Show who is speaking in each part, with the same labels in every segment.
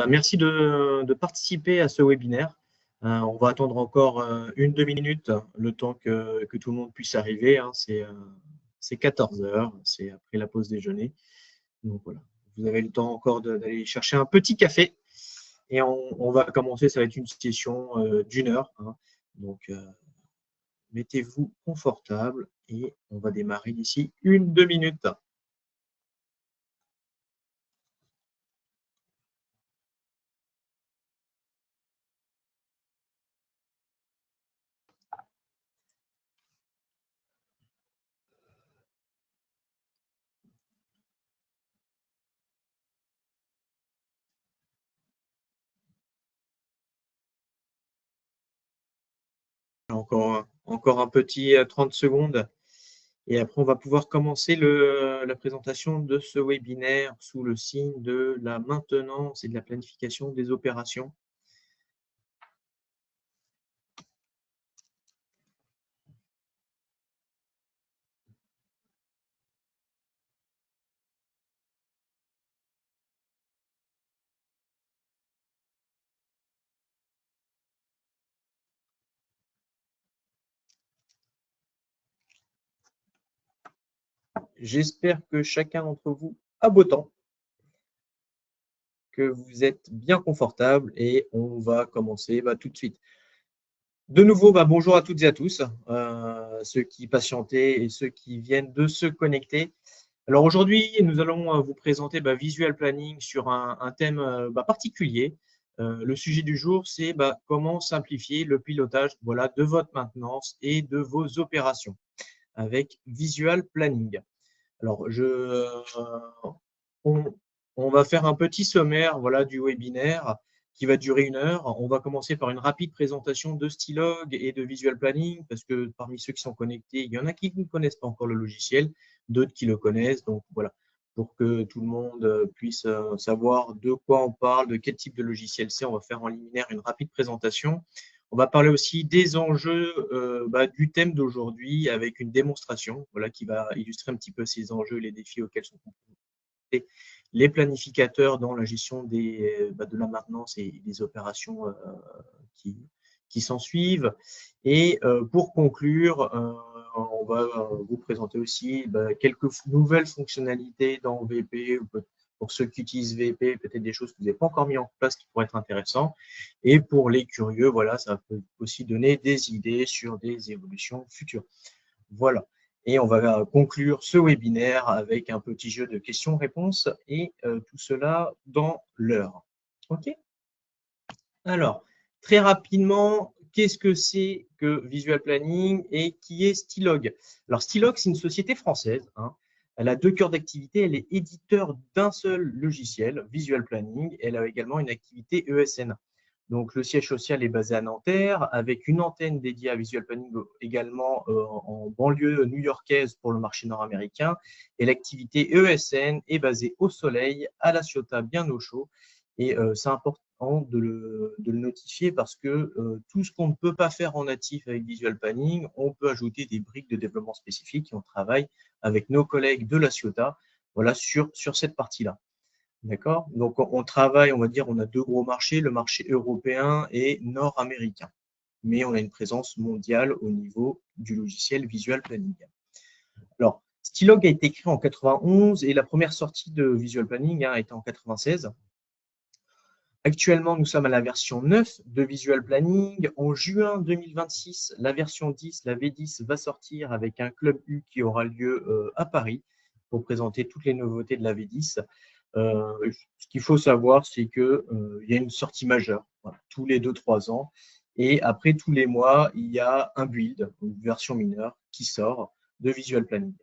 Speaker 1: Merci de participer à ce webinaire. On va attendre encore une demi-minute, le temps que tout le monde puisse arriver. C'est 14 heures, c'est après la pause déjeuner. Donc voilà, vous avez le temps encore d'aller chercher un petit café. Et on va commencer, ça va être une session d'une heure. Donc, mettez-vous confortable et on va démarrer d'ici une, 2 minutes. Encore un petit 30 secondes. Et après, on va pouvoir commencer la présentation de ce webinaire sous le signe de la maintenance et de la planification des opérations. J'espère que chacun d'entre vous a beau temps, que vous êtes bien confortable et on va commencer tout de suite. De nouveau, bonjour à toutes et à tous, ceux qui patientaient et ceux qui viennent de se connecter. Alors aujourd'hui, nous allons vous présenter Visual Planning sur un thème particulier. Le sujet du jour, c'est comment simplifier le pilotage de votre maintenance et de vos opérations avec Visual Planning. Alors, on va faire un petit sommaire du webinaire qui va durer 1 heure. On va commencer par une rapide présentation de Stylog et de Visual Planning parce que parmi ceux qui sont connectés, il y en a qui ne connaissent pas encore le logiciel, d'autres qui le connaissent. Donc voilà, pour que tout le monde puisse savoir de quoi on parle, de quel type de logiciel c'est, on va faire en liminaire une rapide présentation. On va parler aussi des enjeux du thème d'aujourd'hui avec une démonstration qui va illustrer un petit peu ces enjeux, les défis auxquels sont confrontés les planificateurs dans la gestion de la maintenance et des opérations qui s'en suivent. Et pour conclure, on va vous présenter aussi quelques nouvelles fonctionnalités dans VP. Pour ceux qui utilisent VP, peut-être des choses que vous n'avez pas encore mis en place qui pourraient être intéressantes. Et pour les curieux, ça peut aussi donner des idées sur des évolutions futures. Voilà. Et on va conclure ce webinaire avec un petit jeu de questions-réponses et tout cela dans l'heure. OK? Alors, très rapidement, qu'est-ce que c'est que Visual Planning et qui est Stylog? Alors, Stylog, c'est une société française. Elle a 2 cœurs d'activité. Elle est éditeur d'un seul logiciel, Visual Planning. Elle a également une activité ESN. Donc, le siège social est basé à Nanterre, avec une antenne dédiée à Visual Planning également en banlieue new-yorkaise pour le marché nord-américain. Et l'activité ESN est basée au Soleil, à La Ciotat, bien au chaud. Et c'est important de le notifier parce que tout ce qu'on ne peut pas faire en natif avec Visual Planning, on peut ajouter des briques de développement spécifiques et on travaille avec nos collègues de La Ciotat sur cette partie-là. D'accord? Donc, on travaille, on va dire, on a 2 gros marchés, le marché européen et nord-américain. Mais on a une présence mondiale au niveau du logiciel Visual Planning. Alors, Stylog a été créé en 91 et la première sortie de Visual Planning a été en 96. Actuellement, nous sommes à la version 9 de Visual Planning. En juin 2026, la version 10, la V10, va sortir avec un Club U qui aura lieu à Paris pour présenter toutes les nouveautés de la V10. Ce qu'il faut savoir, c'est qu'il y a une sortie majeure tous les 2-3 ans. Et après, tous les mois, il y a un build, une version mineure qui sort de Visual Planning.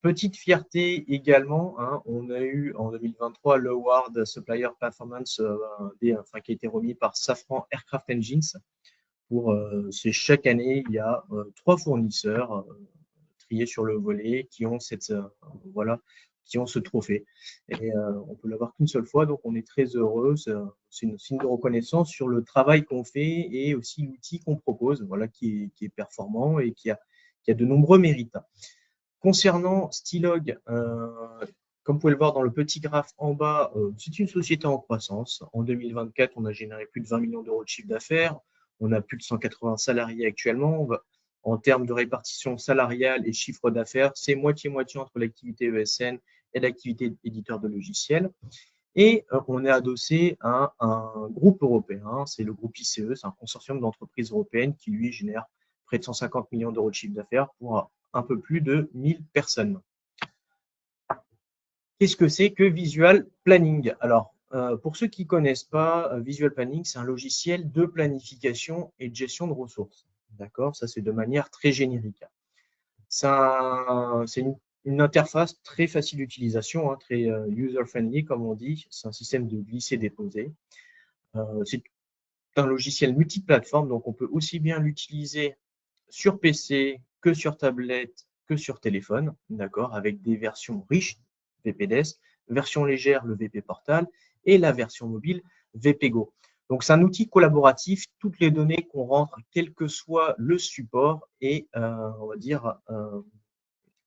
Speaker 1: Petite fierté également, on a eu en 2023 l'Award Supplier Performance qui a été remis par Safran Aircraft Engines. C'est chaque année, il y a 3 fournisseurs triés sur le volet qui ont qui ont ce trophée. Et on peut l'avoir qu'une seule fois, donc on est très heureux. C'est une signe de reconnaissance sur le travail qu'on fait et aussi l'outil qu'on propose, qui est performant et qui a de nombreux mérites. Concernant Stylog, Comme vous pouvez le voir dans le petit graphe en bas, c'est une société en croissance. En 2024, on a généré plus de 20 millions d'euros de chiffre d'affaires. On a plus de 180 salariés actuellement. En termes de répartition salariale et chiffre d'affaires, c'est moitié-moitié entre l'activité ESN et l'activité éditeur de logiciels. Et on est adossé à un groupe européen, c'est le groupe ICE, c'est un consortium d'entreprises européennes qui, lui, génère près de 150 millions d'euros de chiffre d'affaires pour un peu plus de 1000 personnes. Qu'est-ce que c'est que Visual Planning? Alors, pour ceux qui ne connaissent pas, Visual Planning, c'est un logiciel de planification et de gestion de ressources. D'accord? Ça, c'est de manière très générique. C'est une interface très facile d'utilisation, hein, très user-friendly, comme on dit. C'est un système de glisser-déposer. C'est un logiciel multiplateforme, donc on peut aussi bien l'utiliser sur PC que sur tablette que sur téléphone, d'accord, avec des versions riches, VPDES, version légère, le VP Portal, et la version mobile, VPGo. Donc, c'est un outil collaboratif, toutes les données qu'on rentre, quel que soit le support, et on va dire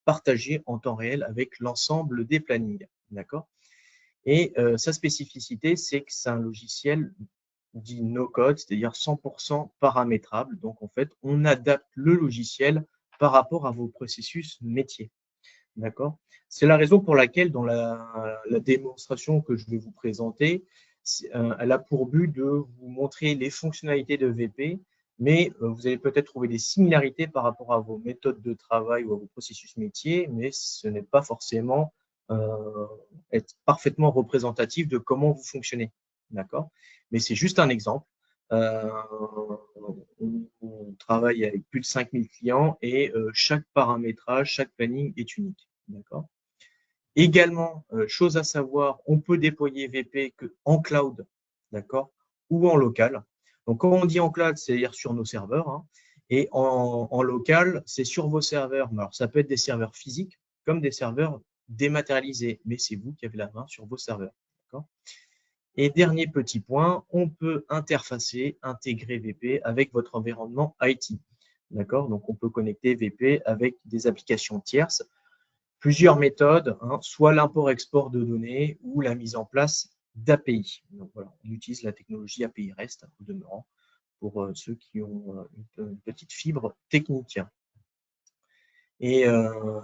Speaker 1: partagées en temps réel avec l'ensemble des plannings, d'accord. Et sa spécificité, c'est que c'est un logiciel dit no-code, c'est-à-dire 100% paramétrable. Donc, en fait, on adapte le logiciel par rapport à vos processus métiers. D'accord? C'est la raison pour laquelle, dans la démonstration que je vais vous présenter, elle a pour but de vous montrer les fonctionnalités de VP, mais vous allez peut-être trouver des similarités par rapport à vos méthodes de travail ou à vos processus métiers, mais ce n'est pas forcément être parfaitement représentatif de comment vous fonctionnez. D'accord? Mais c'est juste un exemple. On travaille avec plus de 5000 clients et chaque paramétrage, chaque planning est unique. D'accord? Également, chose à savoir, on peut déployer VP en cloud, d'accord, ou en local. Donc, quand on dit en cloud, c'est-à-dire sur nos serveurs, hein, et en local, c'est sur vos serveurs. Alors, ça peut être des serveurs physiques comme des serveurs dématérialisés, mais c'est vous qui avez la main sur vos serveurs. Et dernier petit point, on peut interfacer, intégrer VP avec votre environnement IT. D'accord? Donc, on peut connecter VP avec des applications tierces. Plusieurs méthodes, hein, soit l'import-export de données ou la mise en place d'API. Donc, voilà, on utilise la technologie API REST au demeurant pour ceux qui ont une petite fibre technique. Et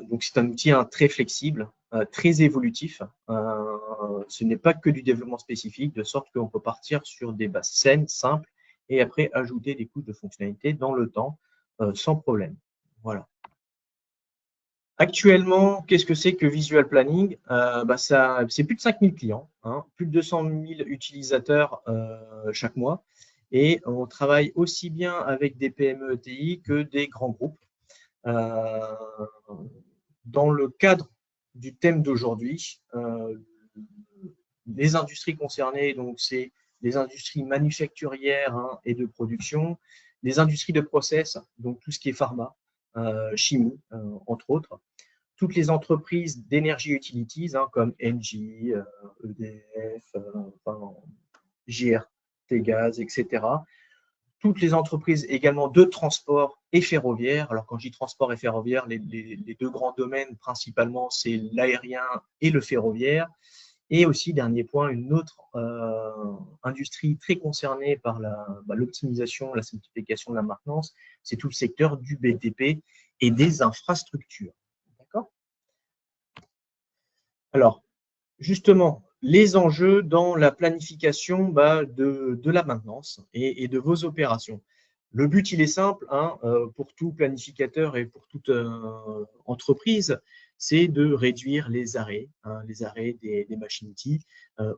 Speaker 1: donc, c'est un outil très flexible, très évolutif. Ce n'est pas que du développement spécifique, de sorte qu'on peut partir sur des bases saines, simples, et après ajouter des couches de fonctionnalités dans le temps, sans problème. Voilà. Actuellement, qu'est-ce que c'est que Visual Planning? C'est plus de 5000 clients, hein, plus de 200 000 utilisateurs chaque mois. Et on travaille aussi bien avec des PME ETI que des grands groupes. Dans le cadre du thème d'aujourd'hui, les industries concernées, donc c'est les industries manufacturières, hein, et de production, les industries de process, donc tout ce qui est pharma, chimie, entre autres, toutes les entreprises d'énergie utilities, hein, comme Engie, EDF, GRT Gaz, etc. Toutes les entreprises également de transport et ferroviaire. Alors, quand je dis transport et ferroviaire, les deux grands domaines principalement, c'est l'aérien et le ferroviaire. Et aussi, dernier point, une autre industrie très concernée par l'optimisation, la simplification de la maintenance, c'est tout le secteur du BTP et des infrastructures. D'accord? Alors, justement, les enjeux dans la planification de la maintenance et de vos opérations. Le but, il est simple, hein, pour tout planificateur et pour toute entreprise, c'est de réduire les arrêts, hein, les arrêts des machines-outils,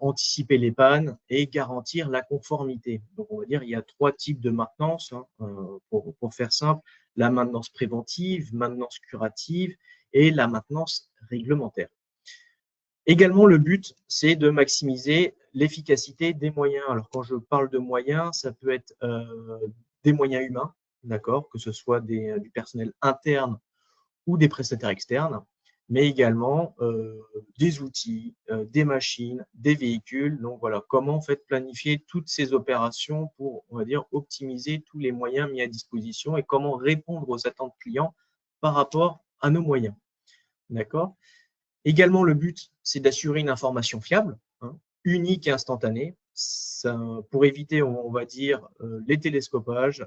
Speaker 1: anticiper les pannes et garantir la conformité. Donc, on va dire il y a 3 types de maintenance, hein, pour faire simple, la maintenance préventive, maintenance curative et la maintenance réglementaire. Également, le but, c'est de maximiser l'efficacité des moyens. Alors, quand je parle de moyens, ça peut être des moyens humains, d'accord, que ce soit du personnel interne ou des prestataires externes, mais également des outils, des machines, des véhicules. Donc, voilà, comment en fait planifier toutes ces opérations pour, on va dire, optimiser tous les moyens mis à disposition et comment répondre aux attentes clients par rapport à nos moyens. D'accord? Également, le but, c'est d'assurer une information fiable, hein, unique et instantanée, pour éviter, on va dire, les télescopages,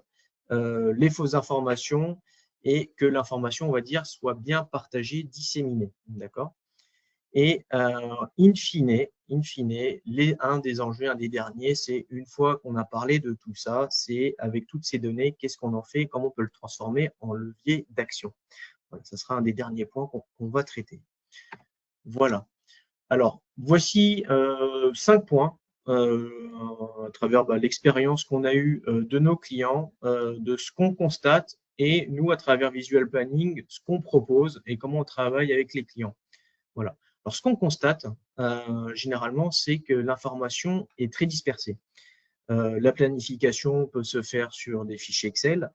Speaker 1: les fausses informations et que l'information, on va dire, soit bien partagée, disséminée. D'accord? Et in fine, un des enjeux, un des derniers, c'est une fois qu'on a parlé de tout ça, c'est avec toutes ces données, qu'est-ce qu'on en fait, comment on peut le transformer en levier d'action. Voilà, ça sera un des derniers points qu'on va traiter. Voilà. Alors, voici 5 points à travers l'expérience qu'on a eue de nos clients, de ce qu'on constate et nous, à travers Visual Planning, ce qu'on propose et comment on travaille avec les clients. Voilà. Alors, ce qu'on constate, généralement, c'est que l'information est très dispersée. La planification peut se faire sur des fichiers Excel.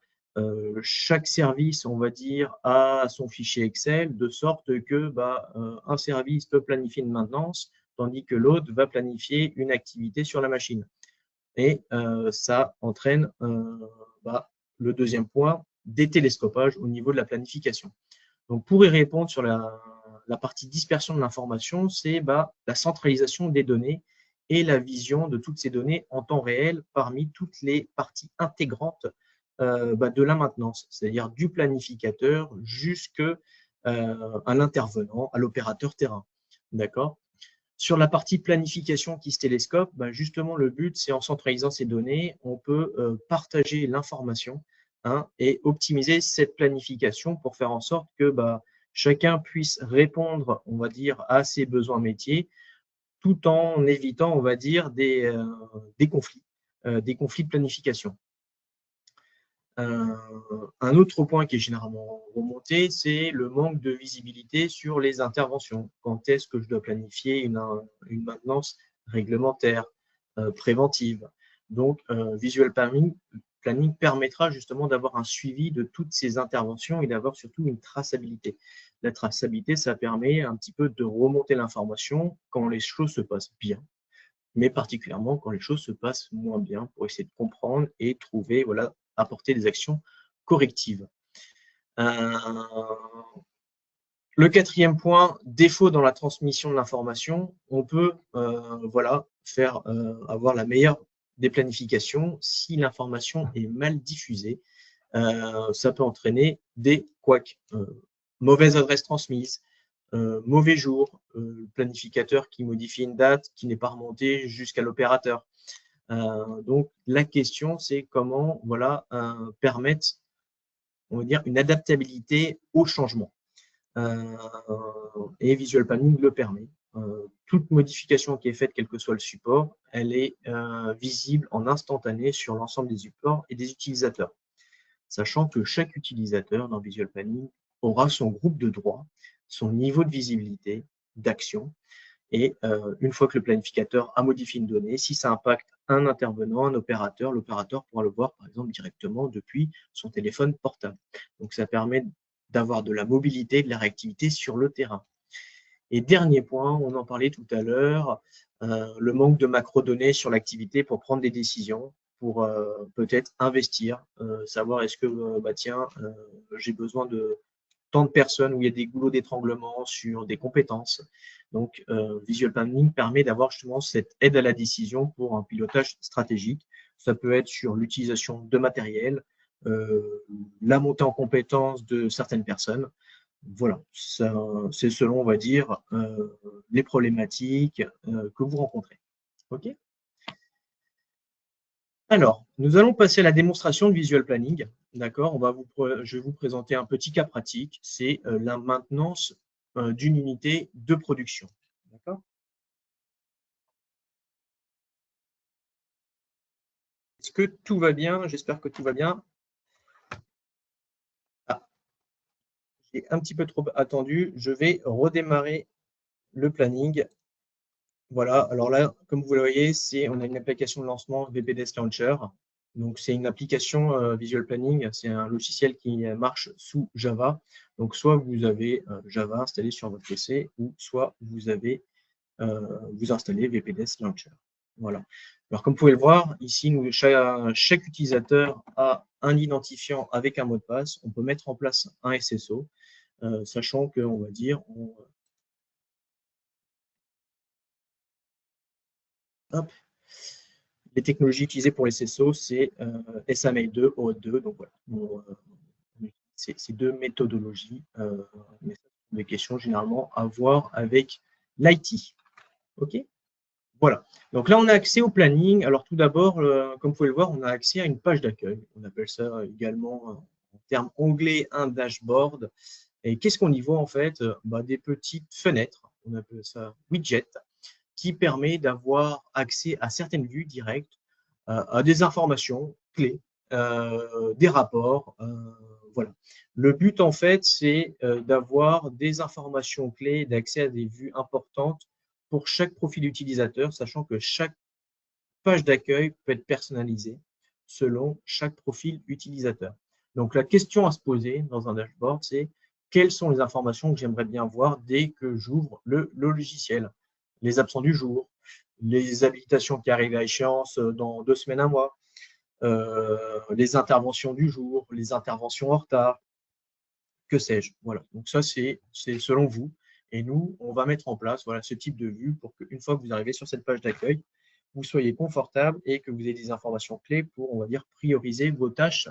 Speaker 1: Chaque service, on va dire, a son fichier Excel, de sorte que un service peut planifier une maintenance, tandis que l'autre va planifier une activité sur la machine. Et ça entraîne le deuxième point, des télescopages au niveau de la planification. Donc, pour y répondre sur la partie dispersion de l'information, c'est la centralisation des données et la vision de toutes ces données en temps réel parmi toutes les parties intégrantes de la maintenance, c'est-à-dire du planificateur jusqu'à l'intervenant, à l'opérateur terrain. D'accord? Sur la partie planification qui se télescope, justement, le but, c'est en centralisant ces données, on peut partager l'information et optimiser cette planification pour faire en sorte que chacun puisse répondre, on va dire, à ses besoins métiers, tout en évitant, on va dire, des conflits de planification. Un autre point qui est généralement remonté, c'est le manque de visibilité sur les interventions. Quand est-ce que je dois planifier une maintenance réglementaire, préventive? Donc, Visual Planning permettra justement d'avoir un suivi de toutes ces interventions et d'avoir surtout une traçabilité. La traçabilité, ça permet un petit peu de remonter l'information quand les choses se passent bien, mais particulièrement quand les choses se passent moins bien, pour essayer de comprendre et trouver, voilà, apporter des actions correctives. Le quatrième point, défaut dans la transmission de l'information, on peut faire avoir la meilleure des planifications. Si l'information est mal diffusée, ça peut entraîner des couacs, mauvaise adresse transmise, mauvais jour, le planificateur qui modifie une date qui n'est pas remontée jusqu'à l'opérateur. Donc, la question, c'est comment permettre, on va dire, une adaptabilité au changement. Et Visual Planning le permet. Toute modification qui est faite, quel que soit le support, elle est visible en instantané sur l'ensemble des supports et des utilisateurs. Sachant que chaque utilisateur dans Visual Planning aura son groupe de droits, son niveau de visibilité, d'action, et une fois que le planificateur a modifié une donnée, si ça impacte un intervenant, un opérateur, l'opérateur pourra le voir par exemple directement depuis son téléphone portable. Donc ça permet d'avoir de la mobilité, de la réactivité sur le terrain. Et dernier point, on en parlait tout à l'heure, le manque de macro-données sur l'activité pour prendre des décisions, pour peut-être investir, savoir est-ce que j'ai besoin de tant de personnes où il y a des goulots d'étranglement sur des compétences. Donc, Visual Planning permet d'avoir justement cette aide à la décision pour un pilotage stratégique. Ça peut être sur l'utilisation de matériel, la montée en compétences de certaines personnes. Voilà, c'est selon, on va dire, les problématiques que vous rencontrez. OK ? Alors, nous allons passer à la démonstration de Visual Planning. D'accord, je vais vous présenter un petit cas pratique. C'est la maintenance d'une unité de production. D'accord ? Est-ce que tout va bien? J'espère que tout va bien. Ah, j'ai un petit peu trop attendu. Je vais redémarrer le planning. Voilà, alors là, comme vous le voyez, on a une application de lancement VPDS Launcher. Donc, c'est une application Visual Planning, c'est un logiciel qui marche sous Java. Donc, soit vous avez Java installé sur votre PC, ou soit vous installez VPDS Launcher. Voilà. Alors, comme vous pouvez le voir, ici, chaque utilisateur a un identifiant avec un mot de passe. On peut mettre en place un SSO, sachant qu'on va dire, Hop. Les technologies utilisées pour les CSO, c'est SAML2, OAuth2. Donc voilà, ces deux méthodologies, mais ça sont des questions généralement à voir avec l'IT. OK? Voilà. Donc là, on a accès au planning. Alors tout d'abord, comme vous pouvez le voir, on a accès à une page d'accueil. On appelle ça également, en termes anglais, un dashboard. Et qu'est-ce qu'on y voit en fait? Des petites fenêtres, on appelle ça widget, qui permet d'avoir accès à certaines vues directes, à des informations clés, des rapports. Voilà. Le but en fait, c'est d'avoir des informations clés, d'accès à des vues importantes pour chaque profil utilisateur, sachant que chaque page d'accueil peut être personnalisée selon chaque profil utilisateur. Donc la question à se poser dans un dashboard, c'est quelles sont les informations que j'aimerais bien voir dès que j'ouvre le logiciel? Les absents du jour, les habilitations qui arrivent à échéance dans 2 semaines, un mois, les interventions du jour, les interventions en retard, que sais-je. Voilà. Donc ça, c'est selon vous. Et nous, on va mettre en place voilà, ce type de vue pour qu'une fois que vous arrivez sur cette page d'accueil, vous soyez confortable et que vous ayez des informations clés pour, on va dire, prioriser vos tâches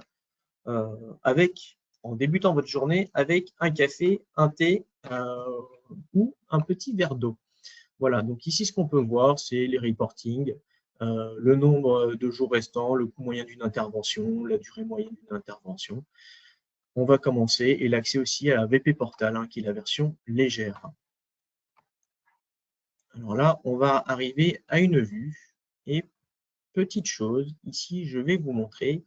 Speaker 1: en débutant votre journée avec un café, un thé ou un petit verre d'eau. Voilà, donc ici, ce qu'on peut voir, c'est les reportings, le nombre de jours restants, le coût moyen d'une intervention, la durée moyenne d'une intervention. On va commencer et l'accès aussi à la VP Portal, qui est la version légère. Alors là, on va arriver à une vue et petite chose, ici, je vais vous montrer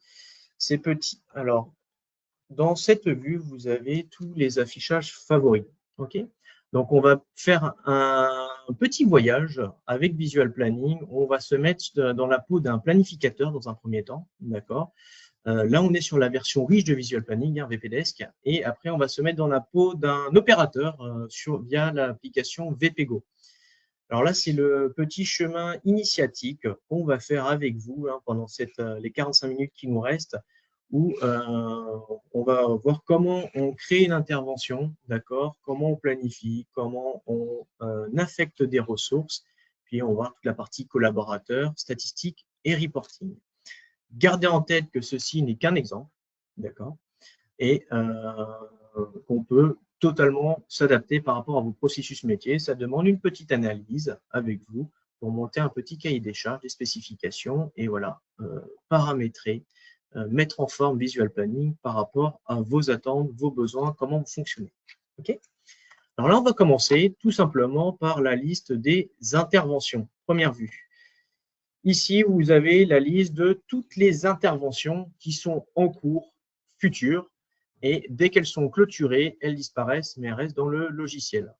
Speaker 1: ces petits. Alors, dans cette vue, vous avez tous les affichages favoris. OK? Donc, on va faire un petit voyage avec Visual Planning. On va se mettre dans la peau d'un planificateur dans un premier temps. D'accord? Là, on est sur la version riche de Visual Planning, VPDesk. Et après, on va se mettre dans la peau d'un opérateur via l'application VPGo. Alors là, c'est le petit chemin initiatique qu'on va faire avec vous pendant les 45 minutes qui nous restent, où on va voir comment on crée une intervention, d'accord, comment on planifie, comment on affecte des ressources, puis on va voir toute la partie collaborateur, statistiques et reporting. Gardez en tête que ceci n'est qu'un exemple, d'accord, et qu'on peut totalement s'adapter par rapport à vos processus métiers. Ça demande une petite analyse avec vous pour monter un petit cahier des charges, des spécifications et voilà, paramétrer, mettre en forme Visual Planning par rapport à vos attentes, vos besoins, comment vous fonctionnez. OK? Alors là, on va commencer tout simplement par la liste des interventions. Première vue. Ici, vous avez la liste de toutes les interventions qui sont en cours, futures, et dès qu'elles sont clôturées, elles disparaissent, mais elles restent dans le logiciel.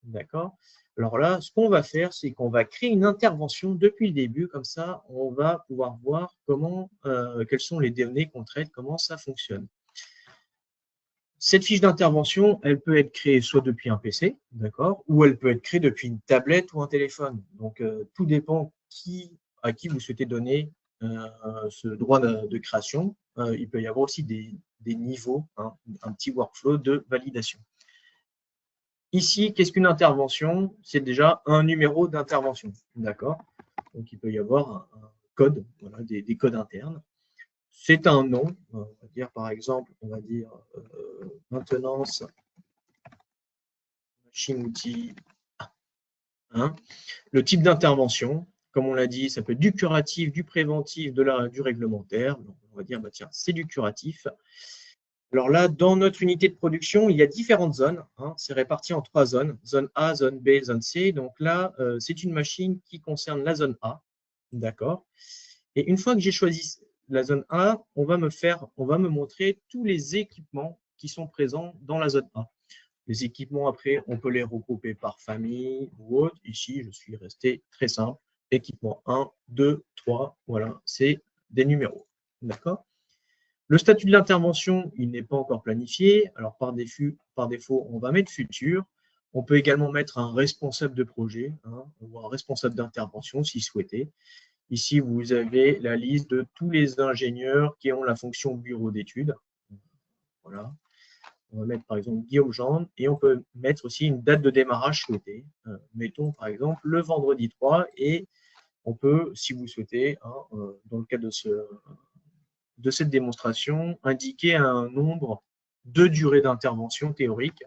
Speaker 1: D'accord? Alors là, ce qu'on va faire, c'est qu'on va créer une intervention depuis le début, comme ça, on va pouvoir voir quelles sont les données qu'on traite, comment ça fonctionne. Cette fiche d'intervention, elle peut être créée soit depuis un PC, d'accord, ou elle peut être créée depuis une tablette ou un téléphone. Donc, tout dépend à qui vous souhaitez donner ce droit de création. Il peut y avoir aussi des niveaux, un petit workflow de validation. Ici, qu'est-ce qu'une intervention? C'est déjà un numéro d'intervention, d'accord? Donc, il peut y avoir un code, voilà, des codes internes. C'est un nom, on va dire par exemple, on va dire maintenance machine outil 1. Le type d'intervention, comme on l'a dit, ça peut être du curatif, du préventif, du réglementaire. Donc, on va dire, tiens, c'est du curatif. Alors là, dans notre unité de production, il y a différentes zones. C'est réparti en 3 zones. Zone A, zone B, zone C. Donc là, c'est une machine qui concerne la zone A. D'accord. Et une fois que j'ai choisi la zone A, on va me montrer tous les équipements qui sont présents dans la zone A. Les équipements, après, on peut les regrouper par famille ou autre. Ici, je suis resté très simple. Équipement 1, 2, 3, voilà, c'est des numéros. D'accord? Le statut de l'intervention, il n'est pas encore planifié. Alors, par défaut, on va mettre futur. On peut également mettre un responsable de projet ou un responsable d'intervention si souhaité. Ici, vous avez la liste de tous les ingénieurs qui ont la fonction bureau d'études. Voilà. On va mettre par exemple Guillaume Jean et on peut mettre aussi une date de démarrage souhaitée. Mettons par exemple le vendredi 3 et on peut, si vous souhaitez, hein, dans le cadre de cette démonstration, indiquer un nombre de durées d'intervention théorique.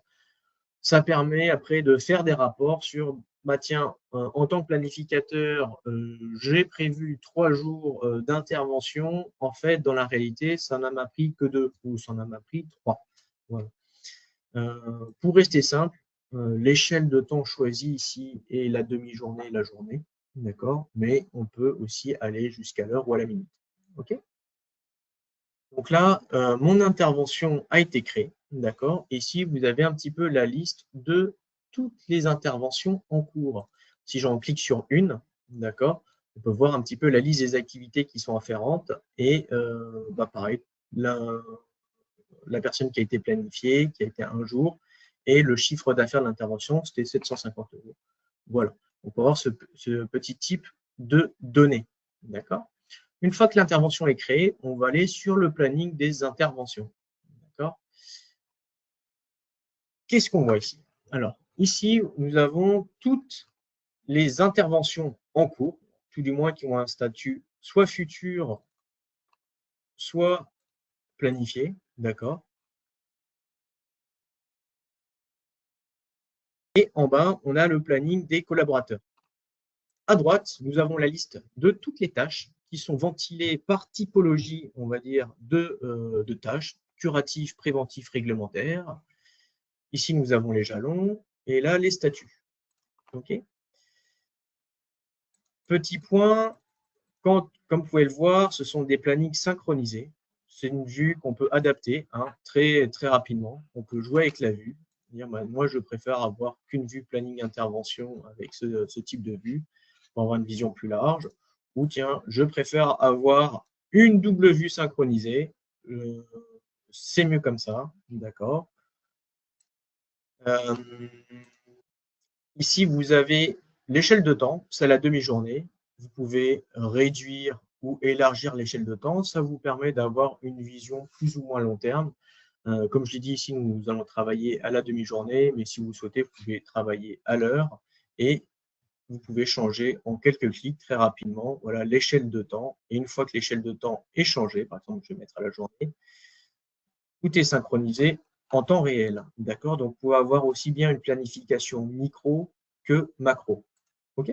Speaker 1: Ça permet après de faire des rapports sur, bah tiens, en tant que planificateur, j'ai prévu 3 jours d'intervention. En fait, dans la réalité, ça n'en a pris que 2 ou ça en a pris 3. Voilà. Pour rester simple, l'échelle de temps choisie ici est la demi-journée et la journée, d'accord, mais on peut aussi aller jusqu'à l'heure ou à la minute. OK? Donc là, mon intervention a été créée, d'accord? Et ici, vous avez un petit peu la liste de toutes les interventions en cours. Si j'en clique sur une, d'accord, on peut voir un petit peu la liste des activités qui sont afférentes et bah pareil, la personne qui a été planifiée, qui a été un jour, et le chiffre d'affaires de l'intervention, c'était 750 €. Voilà, on peut avoir ce petit type de données, d'accord? Une fois que l'intervention est créée, on va aller sur le planning des interventions. D'accord? Qu'est-ce qu'on voit ici? Alors, ici, nous avons toutes les interventions en cours, tout du moins qui ont un statut soit futur, soit planifié. D'accord? Et en bas, on a le planning des collaborateurs. À droite, nous avons la liste de toutes les tâches qui sont ventilées par typologie, on va dire, de tâches, curatives, préventives, réglementaires. Ici, nous avons les jalons et là, les statuts. OK? Petit point, comme vous pouvez le voir, ce sont des plannings synchronisés. C'est une vue qu'on peut adapter hein, très rapidement. On peut jouer avec la vue. Dire, bah, moi, je préfère avoir qu'une vue planning intervention avec ce type de vue pour avoir une vision plus large. Ou tiens, je préfère avoir une double vue synchronisée. C'est mieux comme ça, d'accord. Ici, vous avez l'échelle de temps, c'est la demi-journée. Vous pouvez réduire ou élargir l'échelle de temps. Ça vous permet d'avoir une vision plus ou moins long terme. Comme je l'ai dit ici, nous allons travailler à la demi-journée, mais si vous souhaitez, vous pouvez travailler à l'heure et vous pouvez changer en quelques clics très rapidement voilà, l'échelle de temps. Et une fois que l'échelle de temps est changée, par exemple, je vais mettre à la journée, tout est synchronisé en temps réel. D'accord? Donc, vous pouvez avoir aussi bien une planification micro que macro. OK?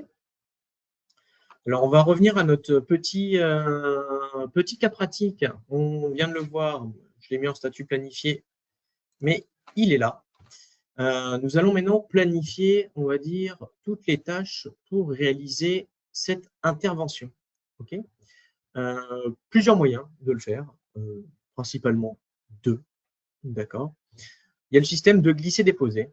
Speaker 1: Alors, on va revenir à notre petit cas pratique. On vient de le voir, je l'ai mis en statut planifié, mais il est là. Nous allons maintenant planifier, on va dire, toutes les tâches pour réaliser cette intervention. OK? Plusieurs moyens de le faire, principalement 2. D'accord? Il y a le système de glisser-déposer,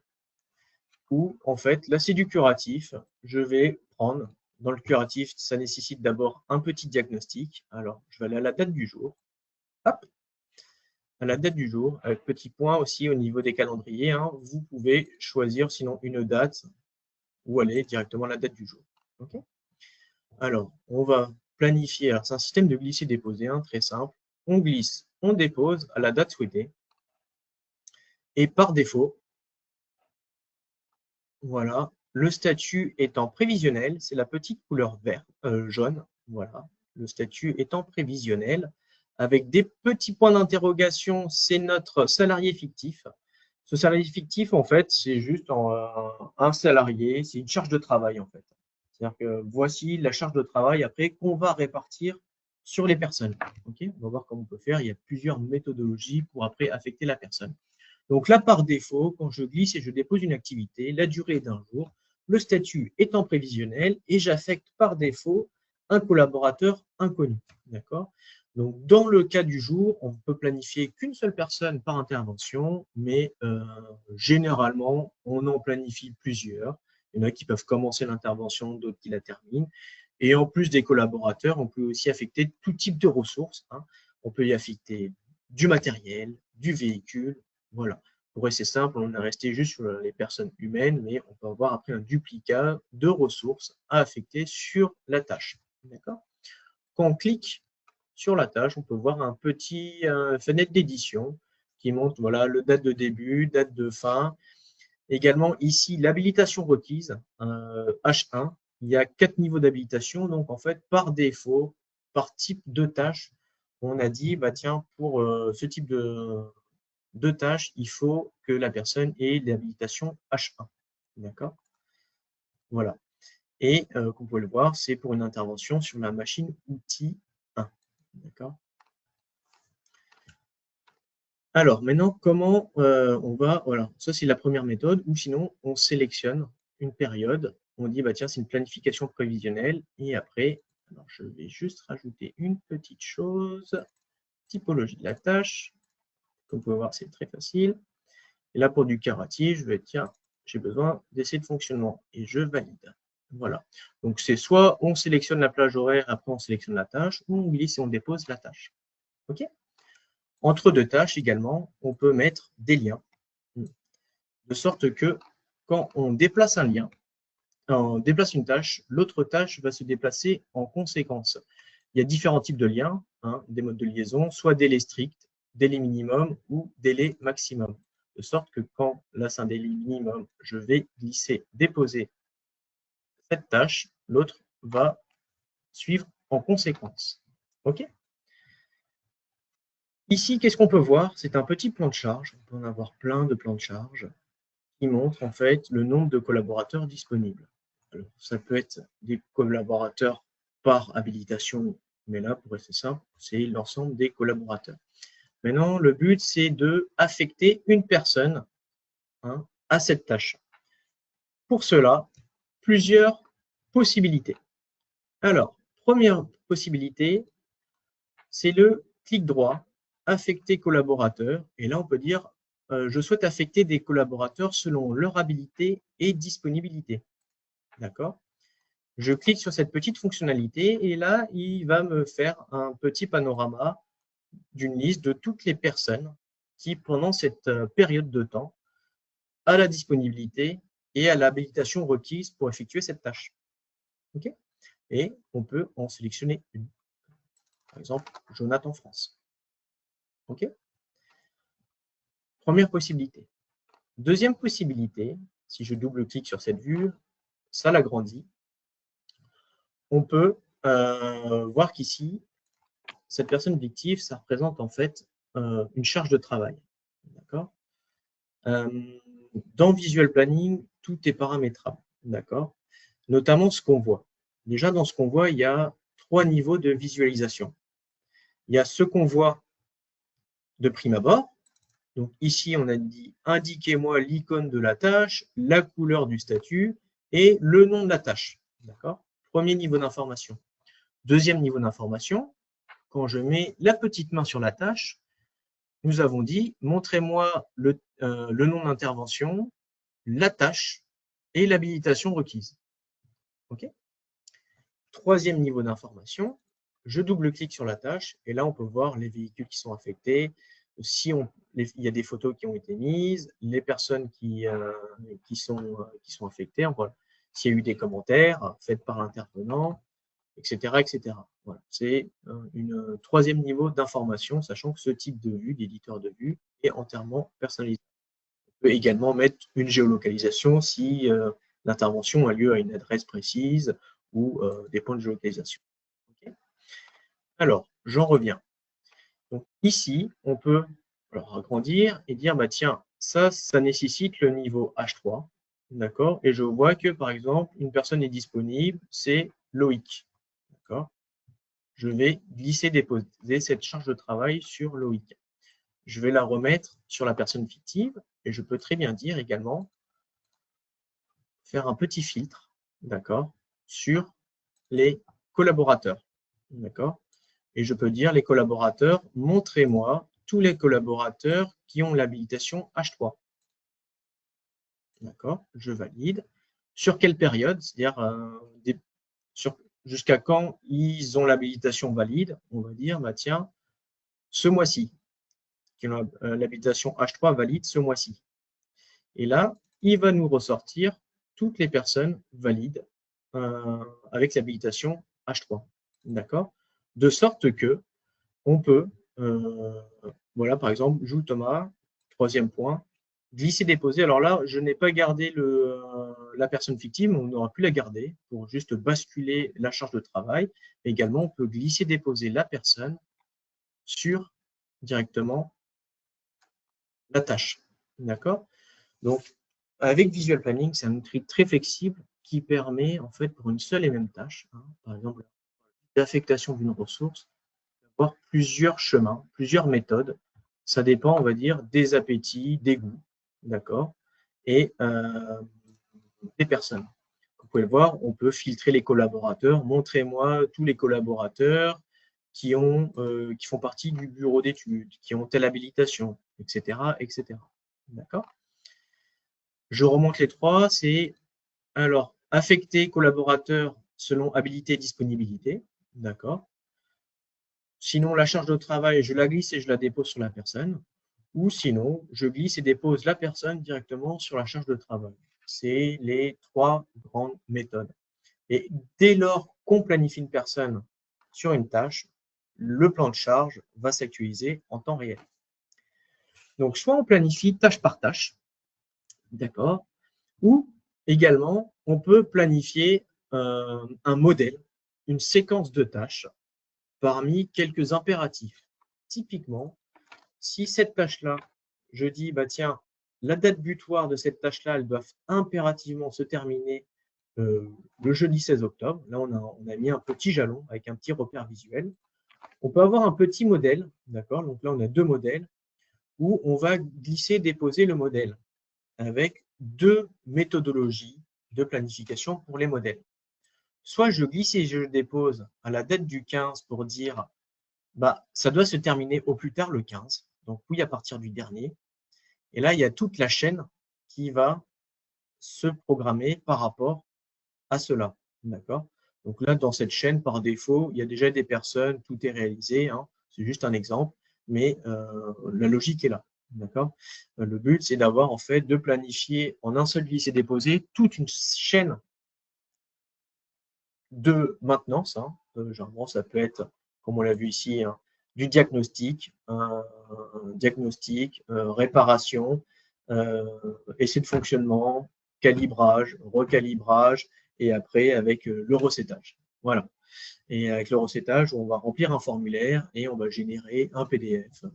Speaker 1: où en fait, là c'est du curatif. Je vais prendre, dans le curatif, ça nécessite d'abord un petit diagnostic. Alors, je vais aller à la date du jour. Hop, à la date du jour, avec petit point aussi au niveau des calendriers. Hein, vous pouvez choisir sinon une date ou aller directement à la date du jour. Okay, alors, on va planifier. Alors, c'est un système de glisser-déposer, hein, très simple. On glisse, on dépose à la date souhaitée. Et par défaut, voilà, le statut étant prévisionnel, c'est la petite couleur vert, jaune. Voilà, le statut étant prévisionnel, avec des petits points d'interrogation, c'est notre salarié fictif. Ce salarié fictif, en fait, c'est juste un salarié, c'est une charge de travail, en fait. C'est-à-dire que voici la charge de travail après qu'on va répartir sur les personnes. Okay, on va voir comment on peut faire. Il y a plusieurs méthodologies pour après affecter la personne. Donc là, par défaut, quand je glisse et je dépose une activité, la durée est d'1 jour, le statut étant prévisionnel et j'affecte par défaut un collaborateur inconnu. D'accord? Donc, dans le cas du jour, on ne peut planifier qu'une seule personne par intervention, mais généralement, on en planifie plusieurs. Il y en a qui peuvent commencer l'intervention, d'autres qui la terminent. Et en plus des collaborateurs, on peut aussi affecter tout type de ressources. Hein. On peut y affecter du matériel, du véhicule. Voilà. Pour rester simple, on est resté juste sur les personnes humaines, mais on peut avoir après un duplicat de ressources à affecter sur la tâche. D'accord? Quand on clique sur la tâche, on peut voir un petit fenêtre d'édition qui montre voilà, le date de début, date de fin. Également ici, l'habilitation requise, H1. il y a 4 niveaux d'habilitation. Donc, en fait, par défaut, par type de tâche, on a dit, bah, tiens, pour ce type de tâche, il faut que la personne ait l'habilitation H1. D'accord? Voilà. Et comme vous pouvez le voir, c'est pour une intervention sur la machine outil 1. D'accord? Alors, maintenant, comment on va… Voilà, ça, c'est la première méthode. Ou sinon, on sélectionne une période. On dit, bah, tiens, c'est une planification prévisionnelle. Et après, alors, je vais juste rajouter une petite chose. Typologie de la tâche. Comme vous pouvez voir, c'est très facile. Et là, pour du karaté, je vais dire, tiens, j'ai besoin d'essais de fonctionnement. Et je valide. Voilà. Donc, c'est soit on sélectionne la plage horaire, après on sélectionne la tâche, ou on glisse et on dépose la tâche. OK? Entre deux tâches également, on peut mettre des liens. De sorte que quand on déplace un lien, on déplace une tâche, l'autre tâche va se déplacer en conséquence. Il y a différents types de liens, des modes de liaison, soit délai strict, délai minimum ou délai maximum. De sorte que quand là c'est un délai minimum, je vais glisser, déposer cette tâche, l'autre va suivre en conséquence. OK? Ici, qu'est-ce qu'on peut voir? C'est un petit plan de charge. On peut en avoir plein de plans de charge qui montrent en fait le nombre de collaborateurs disponibles. Alors, ça peut être des collaborateurs par habilitation, mais là, pour rester simple, c'est l'ensemble des collaborateurs. Maintenant, le but, c'est de affecter une personne à cette tâche. Pour cela, plusieurs possibilités. Alors, première possibilité, c'est le clic droit, affecter collaborateur. Et là, on peut dire, je souhaite affecter des collaborateurs selon leur habilité et disponibilité. D'accord? Je clique sur cette petite fonctionnalité et là, il va me faire un petit panorama d'une liste de toutes les personnes qui, pendant cette période de temps, a la disponibilité et à l'habilitation requise pour effectuer cette tâche. OK? Et on peut en sélectionner une. Par exemple, Jonathan France. OK? Première possibilité. Deuxième possibilité, si je double-clique sur cette vue, ça l'agrandit. On peut voir qu'ici, cette personne fictive, ça représente en fait une charge de travail. D'accord? Dans Visual Planning, tout est paramétrable. D'accord? Notamment ce qu'on voit. Déjà, dans ce qu'on voit, il y a 3 niveaux de visualisation. Il y a ce qu'on voit de prime abord. Donc ici, on a dit « Indiquez-moi l'icône de la tâche, la couleur du statut et le nom de la tâche. » D'accord? Premier niveau d'information. Deuxième niveau d'information, quand je mets la petite main sur la tâche, nous avons dit « Montrez-moi le nom d'intervention, la tâche et l'habilitation requise. » OK? Troisième niveau d'information, je double-clique sur la tâche et là, on peut voir les véhicules qui sont affectés. Si il y a des photos qui ont été mises, les personnes qui sont affectées, voilà. S'il y a eu des commentaires faits par l'intervenant, etc. etc. Voilà. C'est un troisième niveau d'information, sachant que ce type de vue, d'éditeur de vue, est entièrement personnalisé. On peut également mettre une géolocalisation si l'intervention a lieu à une adresse précise ou des points de géolocalisation. Okay. Alors, j'en reviens. Donc, ici, on peut agrandir et dire, bah, tiens, ça nécessite le niveau H3. D'accord? Et je vois que, par exemple, une personne est disponible, c'est Loïc. D'accord? Je vais glisser, déposer cette charge de travail sur Loïc. Je vais la remettre sur la personne fictive et je peux très bien dire également faire un petit filtre, d'accord, sur les collaborateurs. D'accord? Et je peux dire les collaborateurs, montrez-moi tous les collaborateurs qui ont l'habilitation H3. D'accord? Je valide. Sur quelle période? C'est-à-dire jusqu'à quand ils ont l'habilitation valide? On va dire, bah, tiens, ce mois-ci. Qui ont l'habilitation H3 valide ce mois-ci. Et là, il va nous ressortir toutes les personnes valides avec l'habilitation H3. D'accord? De sorte que on peut, voilà, par exemple, Jules Thomas, troisième point, Glisser-déposer, alors là, je n'ai pas gardé la personne fictive, on n'aura plus la garder pour juste basculer la charge de travail. Mais également, on peut glisser-déposer la personne sur directement la tâche. D'accord? Donc, avec Visual Planning, c'est un outil très flexible qui permet, en fait, pour une seule et même tâche, hein, par exemple, l'affectation d'une ressource, d'avoir plusieurs chemins, plusieurs méthodes. Ça dépend, on va dire, des appétits, des goûts, d'accord, et des personnes. Vous pouvez le voir, on peut filtrer les collaborateurs. Montrez-moi tous les collaborateurs qui font partie du bureau d'études, qui ont telle habilitation, etc., etc. D'accord? Je remonte les trois, c'est alors affecter collaborateur selon habilité et disponibilité, d'accord. Sinon, la charge de travail, je la glisse et je la dépose sur la personne. Ou sinon, je glisse et dépose la personne directement sur la charge de travail. C'est les trois grandes méthodes. Et dès lors qu'on planifie une personne sur une tâche, le plan de charge va s'actualiser en temps réel. Donc, soit on planifie tâche par tâche, d'accord, ou également, on peut planifier un modèle, une séquence de tâches parmi quelques impératifs. Typiquement, si cette tâche-là, je dis, bah tiens, la date butoir de cette tâche-là, elle doit impérativement se terminer le jeudi 16 octobre. Là, on a mis un petit jalon avec un petit repère visuel. On peut avoir un petit modèle, d'accord? Donc là, on a deux modèles où on va glisser, déposer le modèle avec deux méthodologies de planification pour les modèles. Soit je glisse et je dépose à la date du 15 pour dire bah, ça doit se terminer au plus tard le 15, donc oui à partir du dernier. Et là, il y a toute la chaîne qui va se programmer par rapport à cela. D'accord? Donc là, dans cette chaîne, par défaut, il y a déjà des personnes, tout est réalisé, hein, c'est juste un exemple, mais la logique est là. D'accord? Le but, c'est d'avoir en fait de planifier en un seul glisser-déposer toute une chaîne de maintenance. Hein. Généralement, ça peut être, comme on l'a vu ici, hein, du diagnostic, réparation, essai de fonctionnement, calibrage, recalibrage, et après avec le recettage. Voilà. Et avec le recettage, on va remplir un formulaire et on va générer un PDF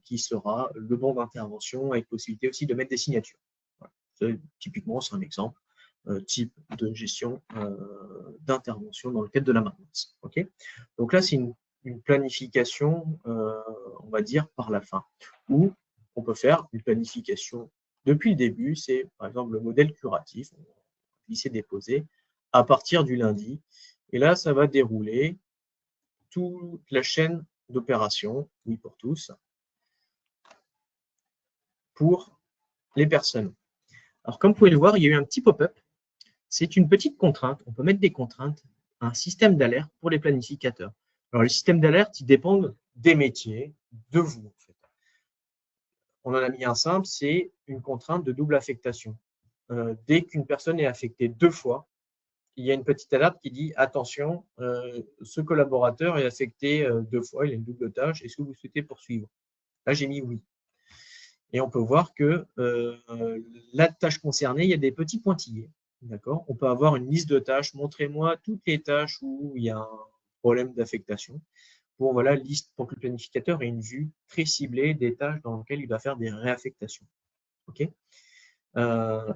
Speaker 1: qui sera le bon d'intervention avec possibilité aussi de mettre des signatures. Voilà. Typiquement, c'est un exemple type de gestion d'intervention dans le cadre de la maintenance. Okay, donc là, c'est une planification, on va dire, par la fin, où on peut faire une planification depuis le début. C'est par exemple le modèle curatif, on va glisser déposer à partir du lundi. Et là, ça va dérouler toute la chaîne d'opérations, oui pour tous, pour les personnes. Alors, comme vous pouvez le voir, il y a eu un petit pop-up. C'est une petite contrainte. On peut mettre des contraintes, un système d'alerte pour les planificateurs. Alors, les systèmes d'alerte, ils dépendent des métiers, de vous, en fait. On en a mis un simple, c'est une contrainte de double affectation. Dès qu'une personne est affectée deux fois, il y a une petite alerte qui dit « Attention, ce collaborateur est affecté deux fois, il a une double tâche, est-ce que vous souhaitez poursuivre ?» Là, j'ai mis « Oui ». Et on peut voir que la tâche concernée, il y a des petits pointillés. D'accord? On peut avoir une liste de tâches. Montrez-moi toutes les tâches où il y a un problème d'affectation. Pour, voilà, pour que le planificateur ait une vue très ciblée des tâches dans lesquelles il va faire des réaffectations. Okay,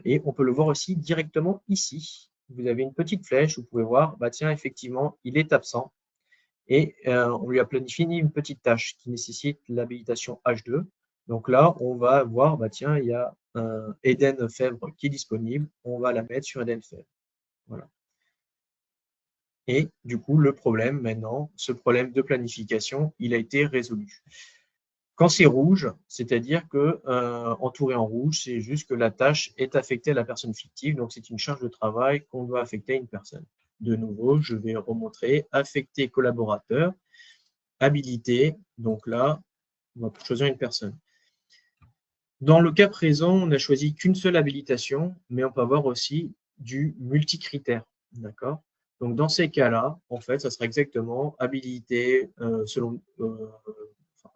Speaker 1: et on peut le voir aussi directement ici. Vous avez une petite flèche, vous pouvez voir, bah tiens, effectivement, il est absent. Et on lui a planifié une petite tâche qui nécessite l'habilitation H2. Donc là, on va voir, bah tiens, il y a Eden Fèvre qui est disponible. On va la mettre sur Eden Fèvre. Voilà. Et du coup, le problème maintenant, ce problème de planification, il a été résolu. Quand c'est rouge, c'est-à-dire que entouré en rouge, c'est juste que la tâche est affectée à la personne fictive. Donc, c'est une charge de travail qu'on doit affecter à une personne. De nouveau, je vais remontrer affecter collaborateur, habilité. Donc là, on va choisir une personne. Dans le cas présent, on n'a choisi qu'une seule habilitation, mais on peut avoir aussi du multicritère. D'accord? Donc, dans ces cas-là, en fait, ça sera exactement habilité